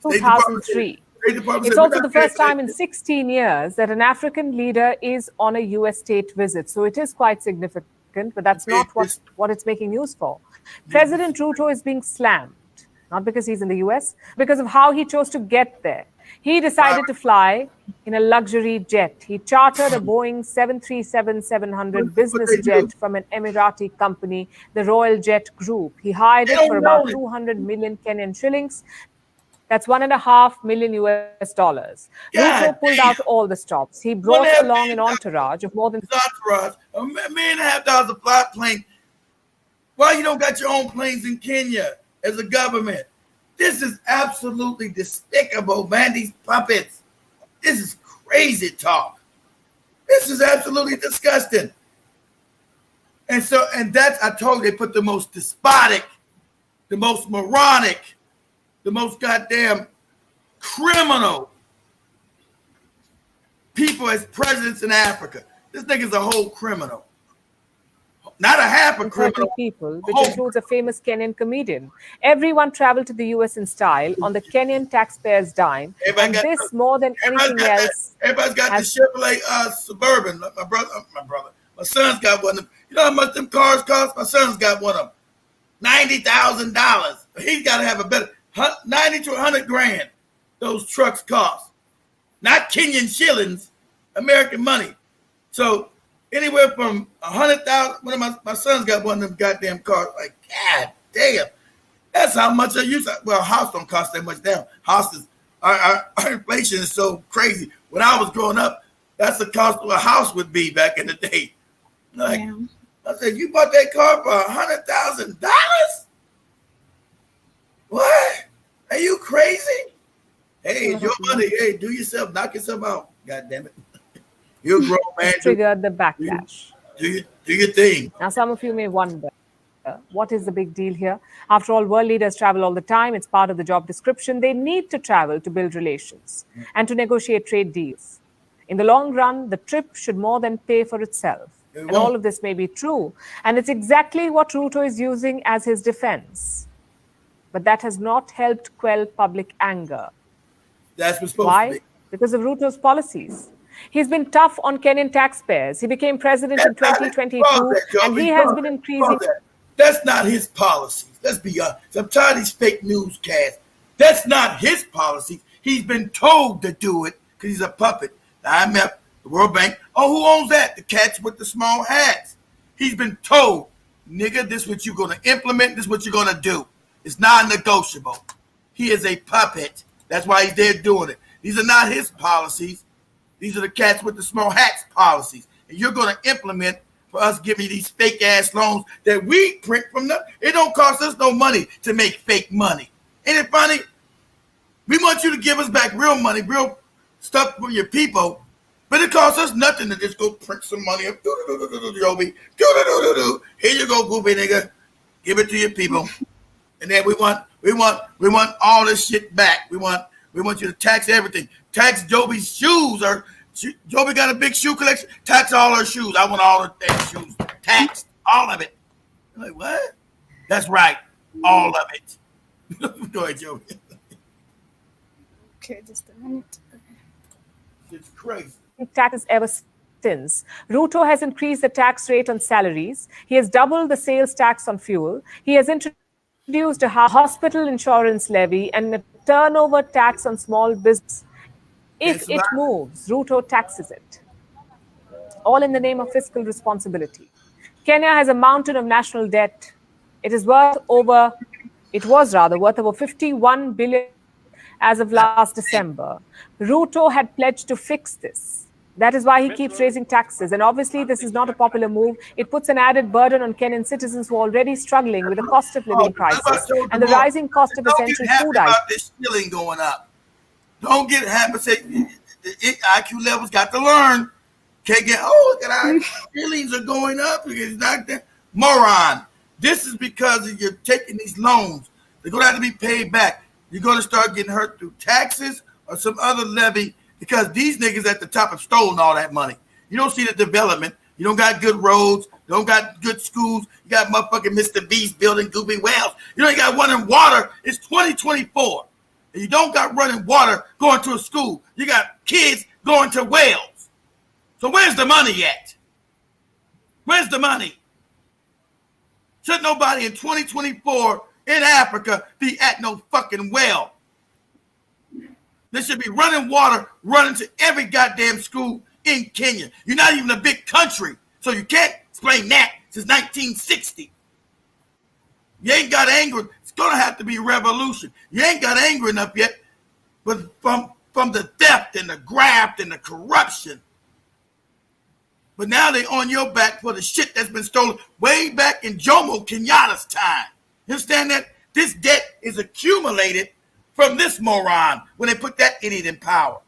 2003. It's also the first time in 16 years that an African leader is on a U.S. state visit. So it is quite significant, but that's not what it's making news for. President Ruto is being slammed, not because he's in the U.S., because of how he chose to get there. He decided to fly in a luxury jet. He chartered a Boeing 737-700 business jet from an Emirati company, the Royal Jet Group. He hired it for about 200 million Kenyan shillings. That's $1.5 million US. Ruto pulled out all the stops. He brought along an entourage of more than $1.5 million to fly a plane. Why you don't got your own planes in Kenya as a government? This is absolutely despicable, man. These puppets. This is crazy talk. This is absolutely disgusting. And that's, I told you, they put the most despotic, the most moronic, the most goddamn criminal people as presidents in Africa. This nigga's a whole criminal. Not a half a criminal. People, which includes a famous Kenyan comedian. Everyone traveled to the U.S. in style on the Kenyan taxpayers' dime. And this, more than anything else, everybody's got the Chevrolet Suburban. My brother. My son's got one of them. You know how much them cars cost? My son's got one of them. $90,000. He's got to have a better 90 to 100 grand. Those trucks cost. Not Kenyan shillings, American money. So anywhere from 100,000. One of my sons got one of them goddamn cars. Like, god damn, that's how much I use. Well, a house don't cost that much. Damn, houses. Our inflation is so crazy. When I was growing up, that's the cost of a house would be back in the day. Like, I said, you bought that car for $100,000? What? Are you crazy? Hey, your money. Hey, do yourself. Knock yourself out. God damn it. You're a grown man. Triggered the backlash. Do your thing. Now, some of you may wonder, what is the big deal here? After all, world leaders travel all the time. It's part of the job description. They need to travel to build relations and to negotiate trade deals. In the long run, the trip should more than pay for itself. And all of this may be true. And it's exactly what Ruto is using as his defense. But that has not helped quell public anger. That's what's supposed Why? to be. Because of Ruto's policies. He's been tough on Kenyan taxpayers. He became president in 2022, and he has been increasing. That's not his policies. Let's be honest. I'm tired of these fake newscasts. That's not his policies. He's been told to do it because he's a puppet. The IMF, the World Bank. Oh, who owns that? The cats with the small hats. He's been told, nigga, this is what you're going to implement. This is what you're going to do. It's non-negotiable. He is a puppet. That's why he's there doing it. These are not his policies. These are the cats with the small hats policies. And you're going to implement for us giving you these fake ass loans that we print from them. It don't cost us no money to make fake money. Ain't it funny? We want you to give us back real money, real stuff for your people, but it costs us nothing to just go print some money up. Joby. Here you go, goofy nigga. Give it to your people. And then we want all this shit back. We want you to tax everything. Tax Joby's shoes. Joby got a big shoe collection. Tax all her shoes. I want all her damn shoes taxed. All of it. I'm like, what? That's right. All of it. Go ahead, Joby. Okay, just a minute. It's crazy. Taxes ever since. Ruto has increased the tax rate on salaries. He has doubled the sales tax on fuel. He has introduced a hospital insurance levy and a turnover tax on small business. If it moves, Ruto taxes it. All in the name of fiscal responsibility. Kenya has a mountain of national debt. It was worth over 51 billion as of last December. Ruto had pledged to fix this. That is why he keeps raising taxes. And obviously, this is not a popular move. It puts an added burden on Kenyan citizens who are already struggling with the cost of living crisis and the rising cost of essential food items. This shilling going up. Don't get happy. Say the IQ levels got to learn. Can't get, look at our shillings are going up. It's not that. Moron. This is because you're taking these loans. They're going to have to be paid back. You're going to start getting hurt through taxes or some other levy because these niggas at the top have stolen all that money. You don't see the development. You don't got good roads. You don't got good schools. You got motherfucking Mr. Beast building goopy wells. You don't got running water. It's 2024. And you don't got running water going to a school. You got kids going to wells. So where's the money at? Where's the money? Should nobody in 2024 in Africa be at no fucking well? There should be running water running to every goddamn school in Kenya. You're not even a big country, so you can't explain that since 1960. You ain't got anger. It's going to have to be revolution. You ain't got anger enough yet, but from the theft and the graft and the corruption. But now they on your back for the shit that's been stolen way back in Jomo Kenyatta's time. You understand that? This debt is accumulated from this moron when they put that idiot in power.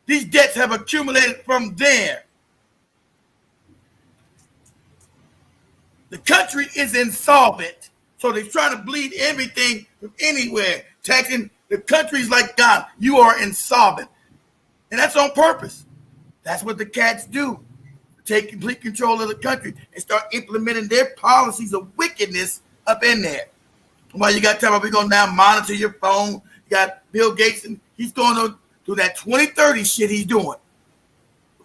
These debts have accumulated from there. The country is insolvent, so they're trying to bleed everything from anywhere. Taxing the countries like God, you are insolvent. And that's on purpose. That's what the cats do. Take complete control of the country and start implementing their policies of wickedness up in there. Well, you got to tell them we're going to now monitor your phone. You got Bill Gates, and he's going to do that 2030 shit he's doing.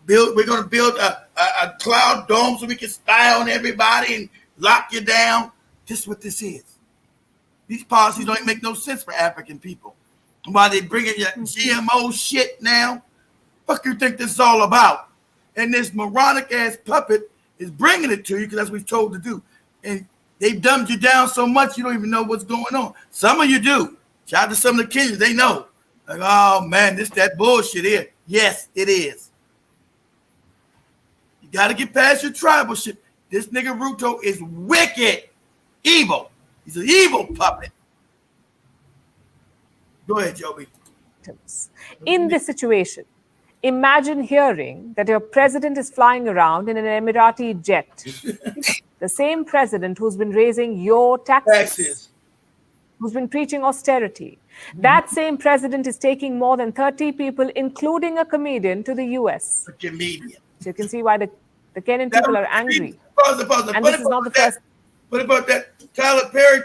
We're going to build a cloud dome so we can spy on everybody and lock you down. This is what this is. These policies don't make no sense for African people. And while they bringing your GMO shit now, fuck you think this is all about? And this moronic ass puppet is bringing it to you because that's what he's told to do. And they've dumbed you down so much you don't even know what's going on. Some of you do. Shout out to some of the Kenyans, they know. Like, oh man, that bullshit here. Yes, it is. You got to get past your tribal shit. This nigga Ruto is wicked, evil. He's an evil puppet. Go ahead, Joby. In this situation, imagine hearing that your president is flying around in an Emirati jet. The same president who's been raising your taxes, who's been preaching austerity. That same president is taking more than 30 people, including a comedian, to the US. A comedian. So you can see why the Kenyan people are angry. Pause. And this is not the first. What about that? Tyler Perry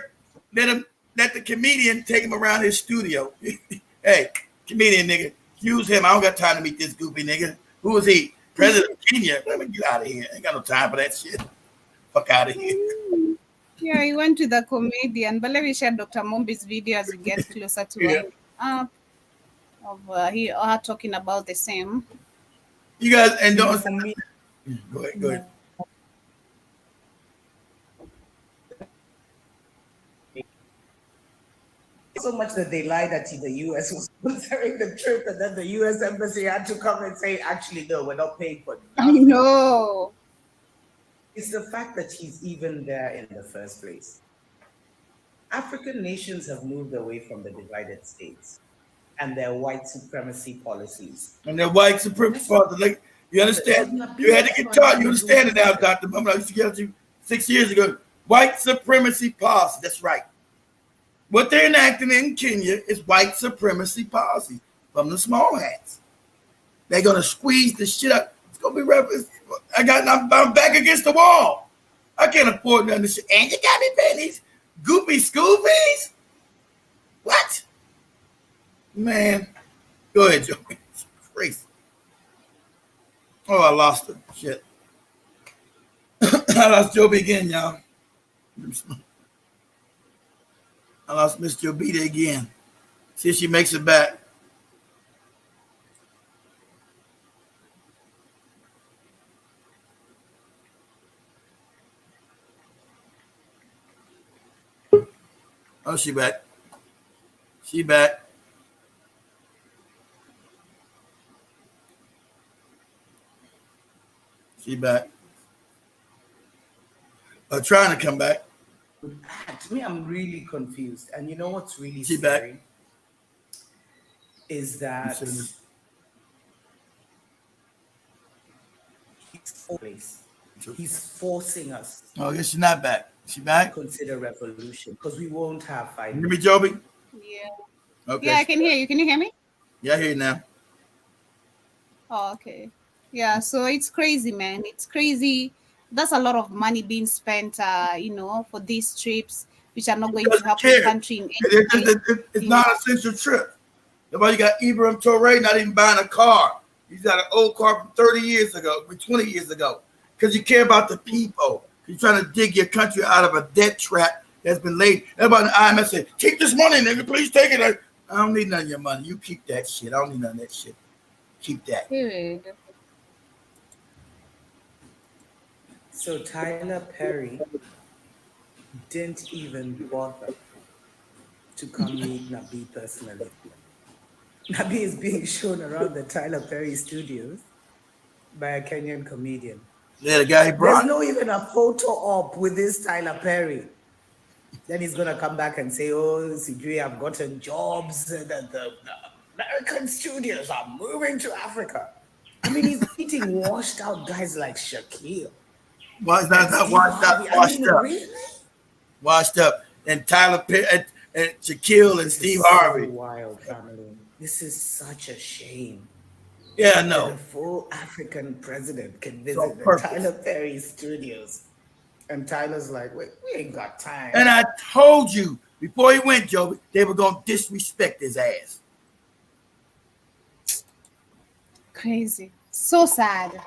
let the comedian take him around his studio. Hey, comedian nigga, use him. I don't got time to meet this goofy nigga. Who is he? President of Kenya. Let me get out of here. I ain't got no time for that shit. Fuck out of here. Yeah, he went to the comedian, but let me share Dr. Mombi's video as we get closer to her talking about the same. You guys, and don't go ahead. So much that they lied that the US was during the trip, and then the U.S. Embassy had to come and say, actually, no, we're not paying for it. I know. It's the fact that he's even there in the first place. African nations have moved away from the divided states and their white supremacy policies. And their white supremacy policies. Like, you understand? You had to get taught. You understand it now, Dr. Mum. I used to get to you 6 years ago. White supremacy policy. That's right. What they're enacting in Kenya is white supremacy policy from the small hats. They're gonna squeeze the shit out. It's gonna be I'm back against the wall. I can't afford none of this shit. And you got me paying these goopy school fees? What? Man. Go ahead, Joe. It's crazy. Oh, I lost it. Shit. I lost Joby again, y'all. I lost Miss Jobita again. See if she makes it back. Oh, she back. She back. She back. Trying to come back. To me, I'm really confused. And you know what's really She scary? back. Is that he's forcing us. Oh, I guess she's not back. She back? Consider revolution because we won't have 5 Hear me, Joby? Yeah. Okay. Yeah, I can hear you. Can you hear me? Yeah, I hear you now. Oh, okay. Yeah, so it's crazy, man. It's crazy. That's a lot of money being spent, for these trips, which are not going to help the country in any way. It's not an essential trip. Nobody got Ibrahim Toure not even buying a car. He's got an old car from 30 years ago, 20 years ago, because you care about the people. You're trying to dig your country out of a debt trap that's been laid. Everybody in the IMF said, keep this money, nigga. Please take it. I don't need none of your money. You keep that shit. I don't need none of that shit. Keep that. Period. So Tyler Perry didn't even bother to come meet Nabi personally. Nabi is being shown around the Tyler Perry studios by a Kenyan comedian. Yeah, the guy he brought. There's no even a photo op with this Tyler Perry. Then he's gonna come back and say, "Oh, CJ, I've gotten jobs. The American studios are moving to Africa." I mean, he's meeting washed out guys like Shaquille. Well, it's not washed up. Washed up. Really? Washed up. And Tyler Perry and Shaquille and Steve Harvey. So wild, family. This is such a shame. Yeah, no. A full African president can visit the Tyler Perry studios. And Tyler's like, wait, we ain't got time. And I told you before he went, Joe, they were going to disrespect his ass. Crazy. So sad.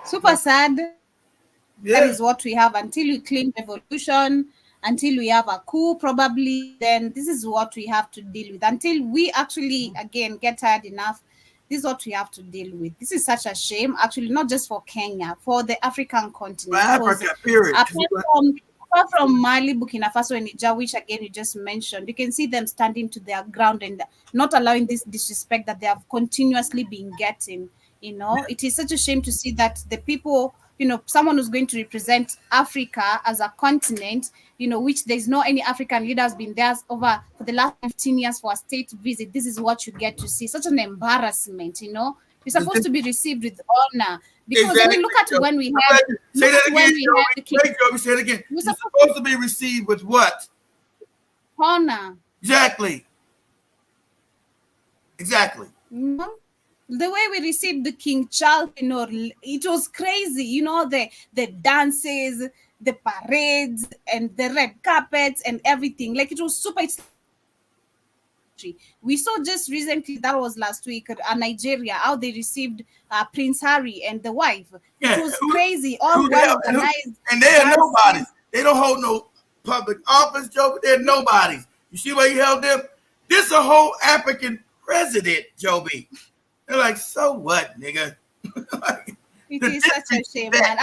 Super sad. Yeah. That is what we have until we claim revolution, until we have a coup, probably. Then this is what we have to deal with. Until we actually, again, get tired enough. This is what we have to deal with. This is such a shame, actually, not just for Kenya, for the African continent. Africa, period. Apart from Mali, Burkina Faso, and Niger, which again you just mentioned, you can see them standing to their ground and not allowing this disrespect that they have continuously been getting. It is such a shame to see that the people, someone who's going to represent Africa as a continent, which there's no any African leader has been there for the last 15 years for a state visit. This is what you get to see. Such an embarrassment, You're supposed to be received with honor. Because exactly. Look at when we had... Say that again, say it again. You're supposed to be received with what? Honor. Exactly. The way we received the King Charles, it was crazy. The dances, the parades, and the red carpets and everything. Like, it was super. We saw just recently, that was last week, Nigeria, how they received Prince Harry and the wife. Yeah. It was crazy. All well organized. And they are nobodies. They don't hold no public office, Joe. They're nobodies. You see where he held them? This is a whole African president, Joby. They're like, so what, nigga? It is such a shame, man.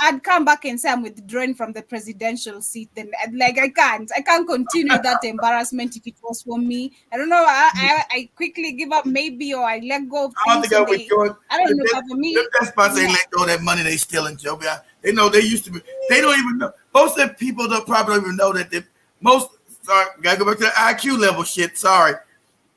I'd come back and say I'm withdrawing from the presidential seat. Then, like, I can't continue that embarrassment if it was for me. I don't know. I quickly give up, maybe, or I let go of things. I don't think I would join. I don't know. But for me, that's why they let go of that money they stealing, Joby. They know they used to be. They don't even know. Most of the people probably don't even know that gotta go back to the IQ level shit. Sorry.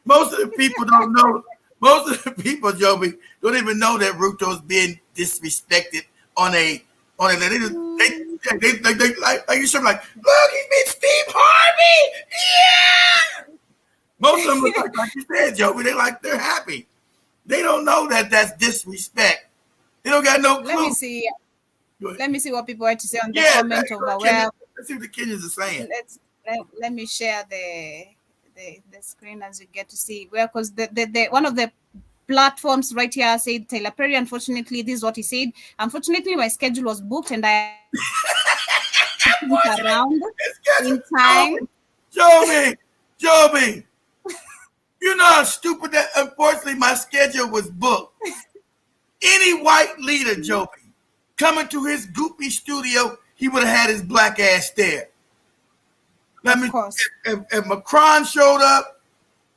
Most of the people don't know. Most of the people, Joby, don't even know that Ruto's being disrespected on a. They like you should be like, look, he's been Steve Harvey. Yeah. Most of them like you said, Joby. They're happy. They don't know that that's disrespect. They don't got no clue. Let me see what people had to say on the comment over where. Let's see what the Kenyans are saying. Let me share the screen as you get to see where, because the one of the platforms right here said Tyler Perry, unfortunately, this is what he said. Unfortunately, my schedule was booked and I around in time. Joby, you know how stupid that. Unfortunately, my schedule was booked. Any white leader, Joby, coming to his goopy studio, he would have had his black ass there. If Macron showed up,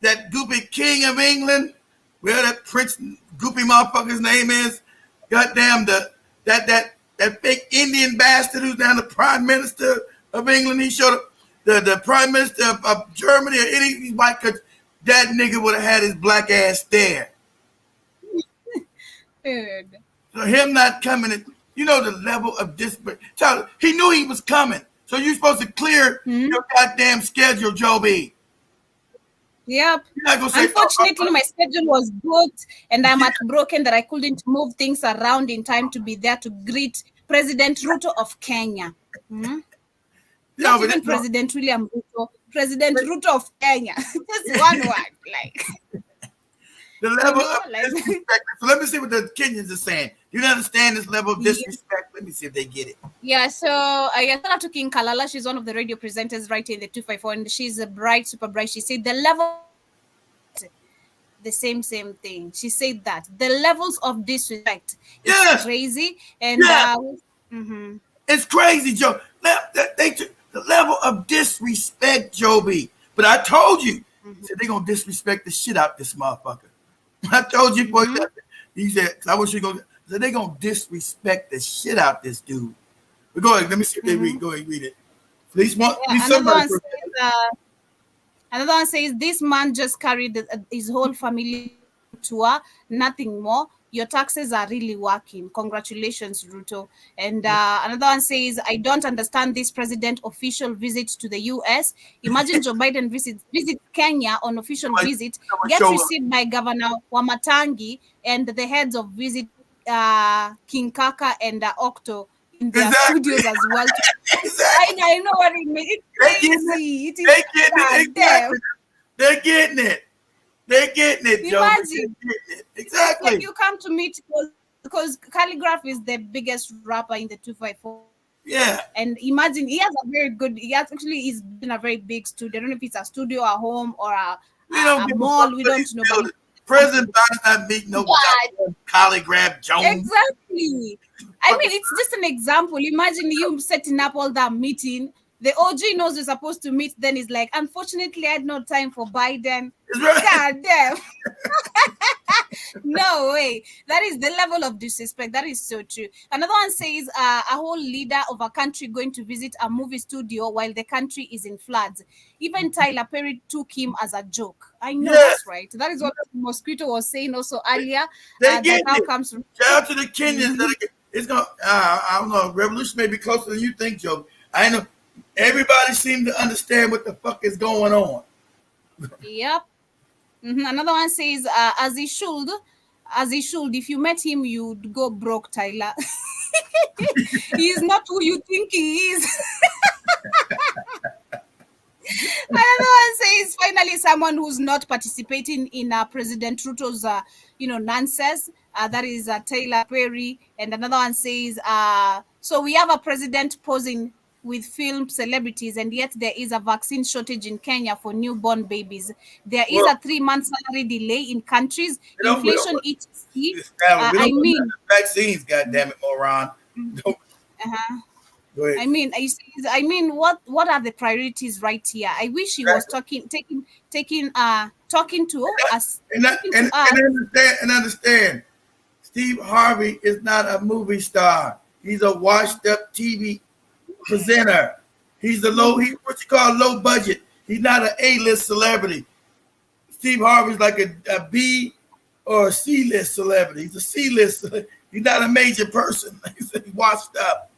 that goopy king of England, where that Prince goopy motherfucker's name is, goddamn that fake Indian bastard who's now the Prime Minister of England, he showed up, the Prime Minister of Germany or any white country, that nigga would have had his black ass there. Dude. So him not coming, you know the level of disrespect. He knew he was coming. So you're supposed to clear your goddamn schedule, Joby. Yep. Unfortunately, my schedule was booked and I'm heartbroken that I couldn't move things around in time to be there to greet President Ruto of Kenya. Not even President William Ruto, President Ruto of Kenya. Just one word, like. The level of disrespect. So let me see what the Kenyans are saying. Do you understand this level of disrespect? Let me see if they get it. Yeah, so shout out to King Kalala. She's one of the radio presenters right here in the 254, and she's a bright, super bright. She said the level, the same thing. She said that the levels of disrespect is crazy, and it's crazy, Joe. The level of disrespect, Joby. But I told you, said they're gonna disrespect the shit out this motherfucker. I told you, boy. He said, I wish you go. So they're gonna disrespect the shit out this dude. But go ahead, let me see if they read. Go ahead, read it. Another one says this man just carried his whole family tour, nothing more. Your taxes are really working. Congratulations, Ruto. And another one says, I don't understand this president official visit to the US. Imagine Joe Biden visit Kenya on official visit, get received by Governor Wamatangi and the heads of visit King Kaka and Octo in their studios as well. I know what it means. It's crazy. They're getting it. They're getting it, Joe. Imagine. Exactly. Like you come to meet because Calligraph is the biggest rapper in the 254. Yeah. And imagine he is in a very big studio. I don't know if it's a studio, a home, or a mall. We don't know. But President Biden's not meeting no Calligraph Jones. Exactly. I mean, it's just an example. Imagine you setting up all that meeting. The OG knows we're supposed to meet. Then he's like, unfortunately, I had no time for Biden. God damn. No way. That is the level of disrespect. That is so true. Another one says a whole leader of a country going to visit a movie studio while the country is in floods. Even Tyler Perry took him as a joke. I know that's right. That is what Mosquito was saying also earlier. Shout out to the Kenyans. It's going to, I don't know, revolution may be closer than you think, Joe. I know. Everybody seems to understand what the fuck is going on. Yep. Another one says, as he should. If you met him, you'd go broke, Tyler. He is not who you think he is. Another one says, finally, someone who's not participating in President Ruto's, nonsense. That is Tyler Perry. And another one says, so we have a president posing with film celebrities, and yet there is a vaccine shortage in Kenya for newborn babies. There is a 3-month salary delay in countries. Inflation etc. Vaccines, goddammit, moron. Go ahead. I mean, what are the priorities right here? I wish he was talking to us. And understand, Steve Harvey is not a movie star. He's a washed-up TV presenter. He's what you call low budget. He's not an A-list celebrity. Steve Harvey's like a B or a C-list celebrity. He's a C-list. He's not a major person. He's washed up.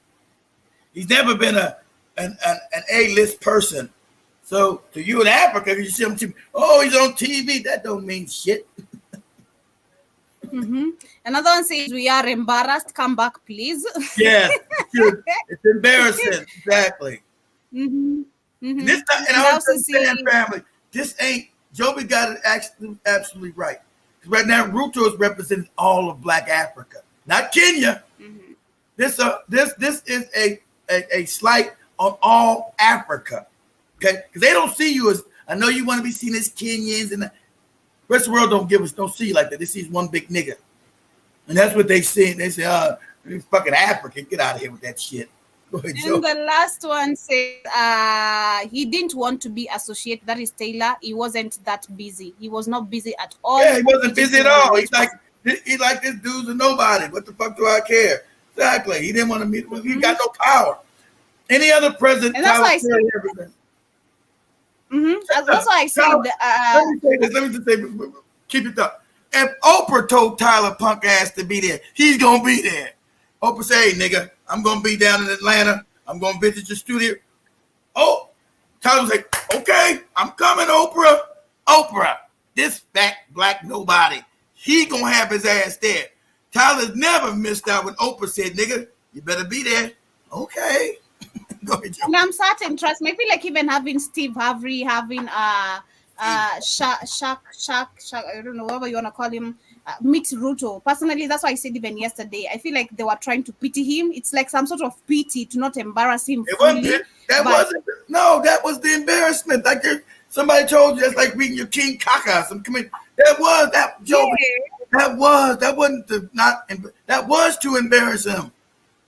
He's never been an A-list person. So to you in Africa, you see him, he's on TV. That don't mean shit. Another one says, we are embarrassed. Come back, please. Yeah, it's embarrassing. Exactly. This time, and I was saying, family, this ain't, Joby got it absolutely right. Right now, Ruto is representing all of Black Africa, not Kenya. This is a slight on all Africa. Okay, because they don't see you as, I know you want to be seen as Kenyans, and the rest of the world don't see you like that. They see one big nigga, and that's what they see. They say, "You fucking African, get out of here with that shit." Go ahead, Joe. And the last one says, he didn't want to be associated. That is Taylor. He wasn't that busy. He was not busy at all. Yeah, he wasn't busy at all. He's like this dude's a nobody. What the fuck do I care? Exactly. He didn't want to meet. He got no power. Any other president? And that's why I said everything. That's why I said. Let me say this. Let me just say, keep it up. If Oprah told Tyler punk ass to be there, he's gonna be there. Oprah say, "Hey, nigga, I'm gonna be down in Atlanta. I'm gonna visit your studio." Oh, Tyler's like, "Okay, I'm coming, Oprah." Oprah, this fat black nobody, he gonna have his ass there. Tyler's never missed out when Oprah said, "Nigga, you better be there." Okay. Go ahead, Joe. And I'm certain, trust me, I feel like even having Steve Harvey, having Shaq, I don't know, whatever you want to call him, meet Ruto. Personally, that's why I said even yesterday, I feel like they were trying to pity him. It's like some sort of pity to not embarrass him fully. That was the embarrassment. Like somebody told you, that's like reading your King Kaka. That was to embarrass him.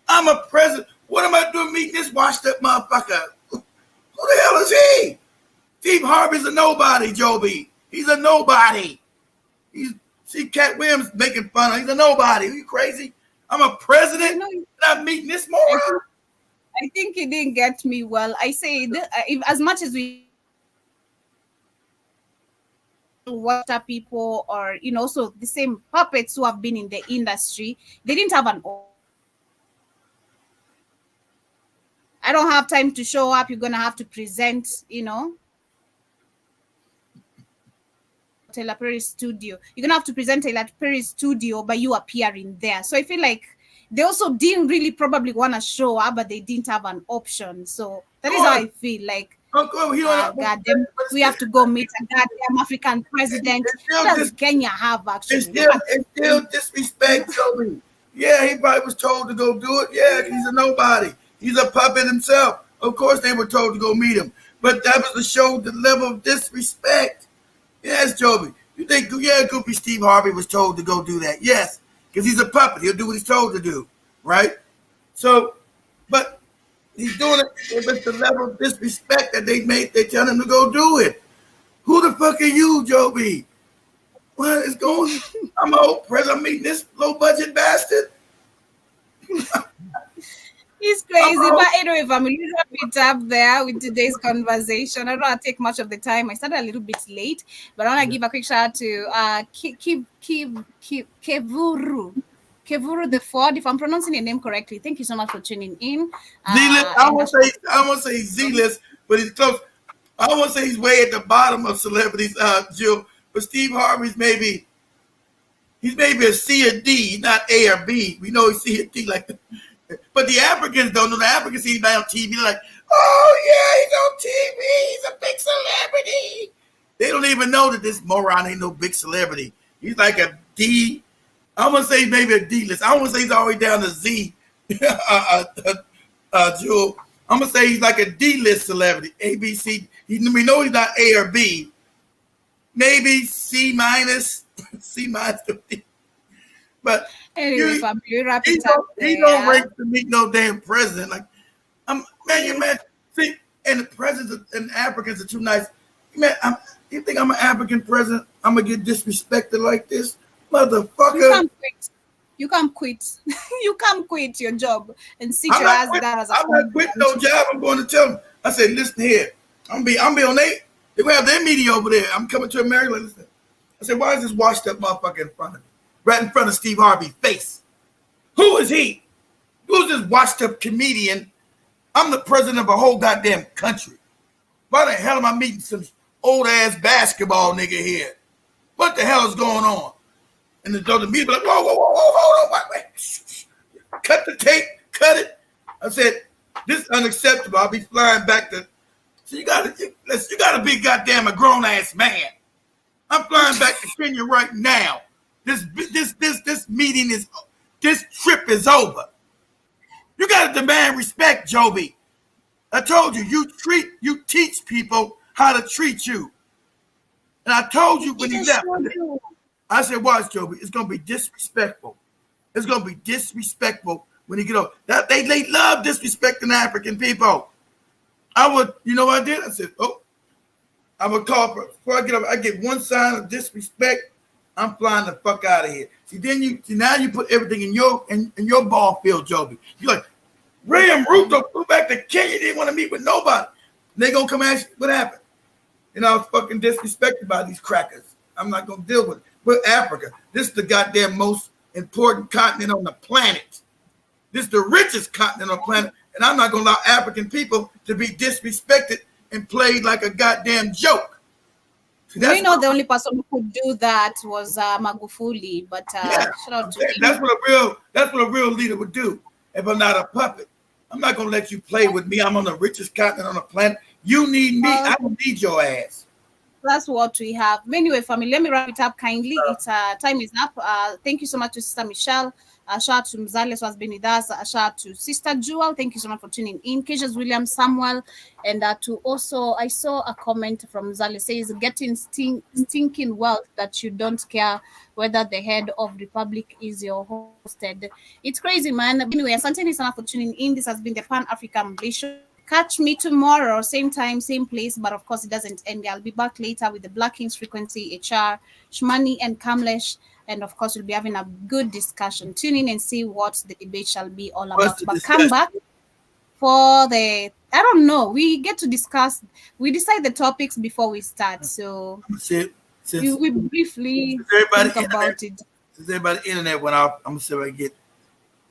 I'm a president. What am I doing meeting this washed up motherfucker? Who the hell is he? Steve Harvey's a nobody, Joby. He's a nobody. See Cat Williams making fun of him. He's a nobody. Are you crazy? I'm a president. Not meeting this moron. I think he didn't get me well. I said, as much as we water people or, so the same puppets who have been in the industry, they didn't have an I don't have time to show up. You're going to have to present, Taylor Perry's studio. You're going to have to present Taylor Perry's studio by you appearing there. So I feel like they also didn't really probably want to show up, but they didn't have an option. So that is how I feel like. Goddamn, we have to go meet a goddamn African president. What does Kenya have, actually? It's still disrespect, Joby. Yeah, he probably was told to go do it. Yeah, he's a nobody. He's a puppet himself. Of course they were told to go meet him. But that was to show the level of disrespect. Yes, Joby. You think, Goopy Steve Harvey was told to go do that? Yes, because he's a puppet. He'll do what he's told to do, right? So, but he's doing it with the level of disrespect that they tell him to go do it. Who the fuck are you, Joby? What is going on? I'm an old president. I'm meeting this low-budget bastard. It's crazy, but anyway, I'm a little bit up there with today's conversation. I don't want to take much of the time. I started a little bit late, but I want to give a quick shout out to Kevuru the Ford, if I'm pronouncing your name correctly. Thank you so much for tuning in. I won't say he's Z-list, but he's close. I won't say he's way at the bottom of celebrities, Jill. But Steve Harvey's maybe a C or D, not A or B. We know he's C or D like that. But the Africans don't know. The Africans see him on TV like, oh, yeah, he's on TV. He's a big celebrity. They don't even know that this moron ain't no big celebrity. He's like a D. I'm going to say maybe a D list. I don't want to say he's all the way down to Z, Jewel. I'm going to say he's like a D list celebrity, A, B, C. We know he's not A or B. Maybe C minus, C minus. But Anyway, family, wrap it up. He don't there. rank to meet no damn president. Like, man, see, and the presidents and Africans are too nice. Man, you think I'm an African president? I'm gonna get disrespected like this, motherfucker? You can't quit. You can't quit your job and sit your ass down as a. I'm not quitting no job. I'm going to tell them. I said, listen here. I'm be on they will have their media over there. I'm coming to America. Listen. I said, why is this washed up motherfucker in front of me? Right in front of Steve Harvey's face. Who is he? Who's this washed up comedian? I'm the president of a whole goddamn country. Why the hell am I meeting some old ass basketball nigga here? What the hell is going on? And the media be like, whoa, hold on, wait. Cut the tape, cut it. I said, this is unacceptable. I'll be flying back to. So you gotta be goddamn a grown ass man. I'm flying back to Kenya right now. This meeting this trip is over. You gotta demand respect, Joby. I told you, you teach people how to treat you. And I told you when you left. I said, watch, Joby, it's gonna be disrespectful. It's gonna be disrespectful when you get over. That they love disrespecting African people. You know what I did? I said, I would call before I get up. I get one sign of disrespect. I'm flying the fuck out of here. See, now you put everything in your ball field, Joby. You're like, Ram Ruto flew back to Kenya. Didn't want to meet with nobody. And they gonna come ask you what happened. And I was fucking disrespected by these crackers. I'm not gonna deal with it. But Africa, this is the goddamn most important continent on the planet. This is the richest continent on the planet. And I'm not gonna allow African people to be disrespected and played like a goddamn joke. See, we know the only person who could do that was Magufuli, but shout out to him. That's what a real leader would do. If I'm not a puppet, I'm not gonna let you play with me. I'm on the richest continent on the planet. You need me. I don't need your ass. That's what we have. Anyway, family, let me wrap it up kindly. It's time is up. Thank you so much to Sister Michelle. Shout out to Mzales who has been with us. Shout out to Sister Jewel. Thank you so much for tuning in. Cassius William Samuel. And to also, I saw a comment from Mzales says, getting stinking wealth that you don't care whether the head of Republic is your hosted. It's crazy, man. Anyway, asante sana for tuning in. This has been the Pan-African Bliss Show. Catch me tomorrow, same time, same place, but of course it doesn't end. I'll be back later with the Black Kings Frequency, HR, Shmani, and Kamlesh. And of course, we'll be having a good discussion. Tune in and see what the debate shall be all about. But come back for the, I don't know, we get to discuss, we decide the topics before we start. So we briefly think about it. Since everybody internet went off, I'm going to see if I can get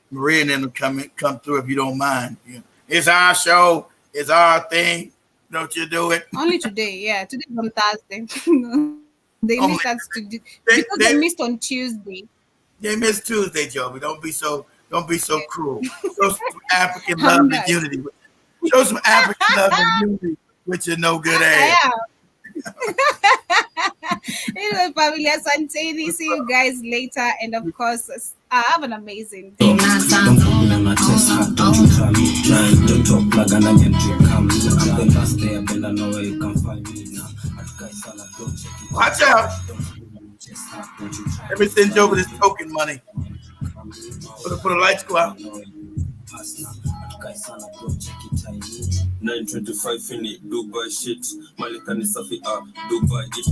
Maria and them to come through if you don't mind. Yeah. It's our show. It's our thing. Don't you do it? Only today, yeah. Today's on Thursday. They missed us today because they missed on Tuesday. They missed Tuesday, Joey. Don't be so cruel. Show some African love and unity. Show some African love and unity with your no good ass. Anyway, family, asante. See you guys later, and of course, have an amazing day. Don't put me on my chest, don't you try me. Don't talk like an onion drip. I'm the last day, I better know where you can find me now. Watch out. Let me send you over this token money. For the lights go out. 925 in it, Dubai shit. Malikani Safi Dubai it.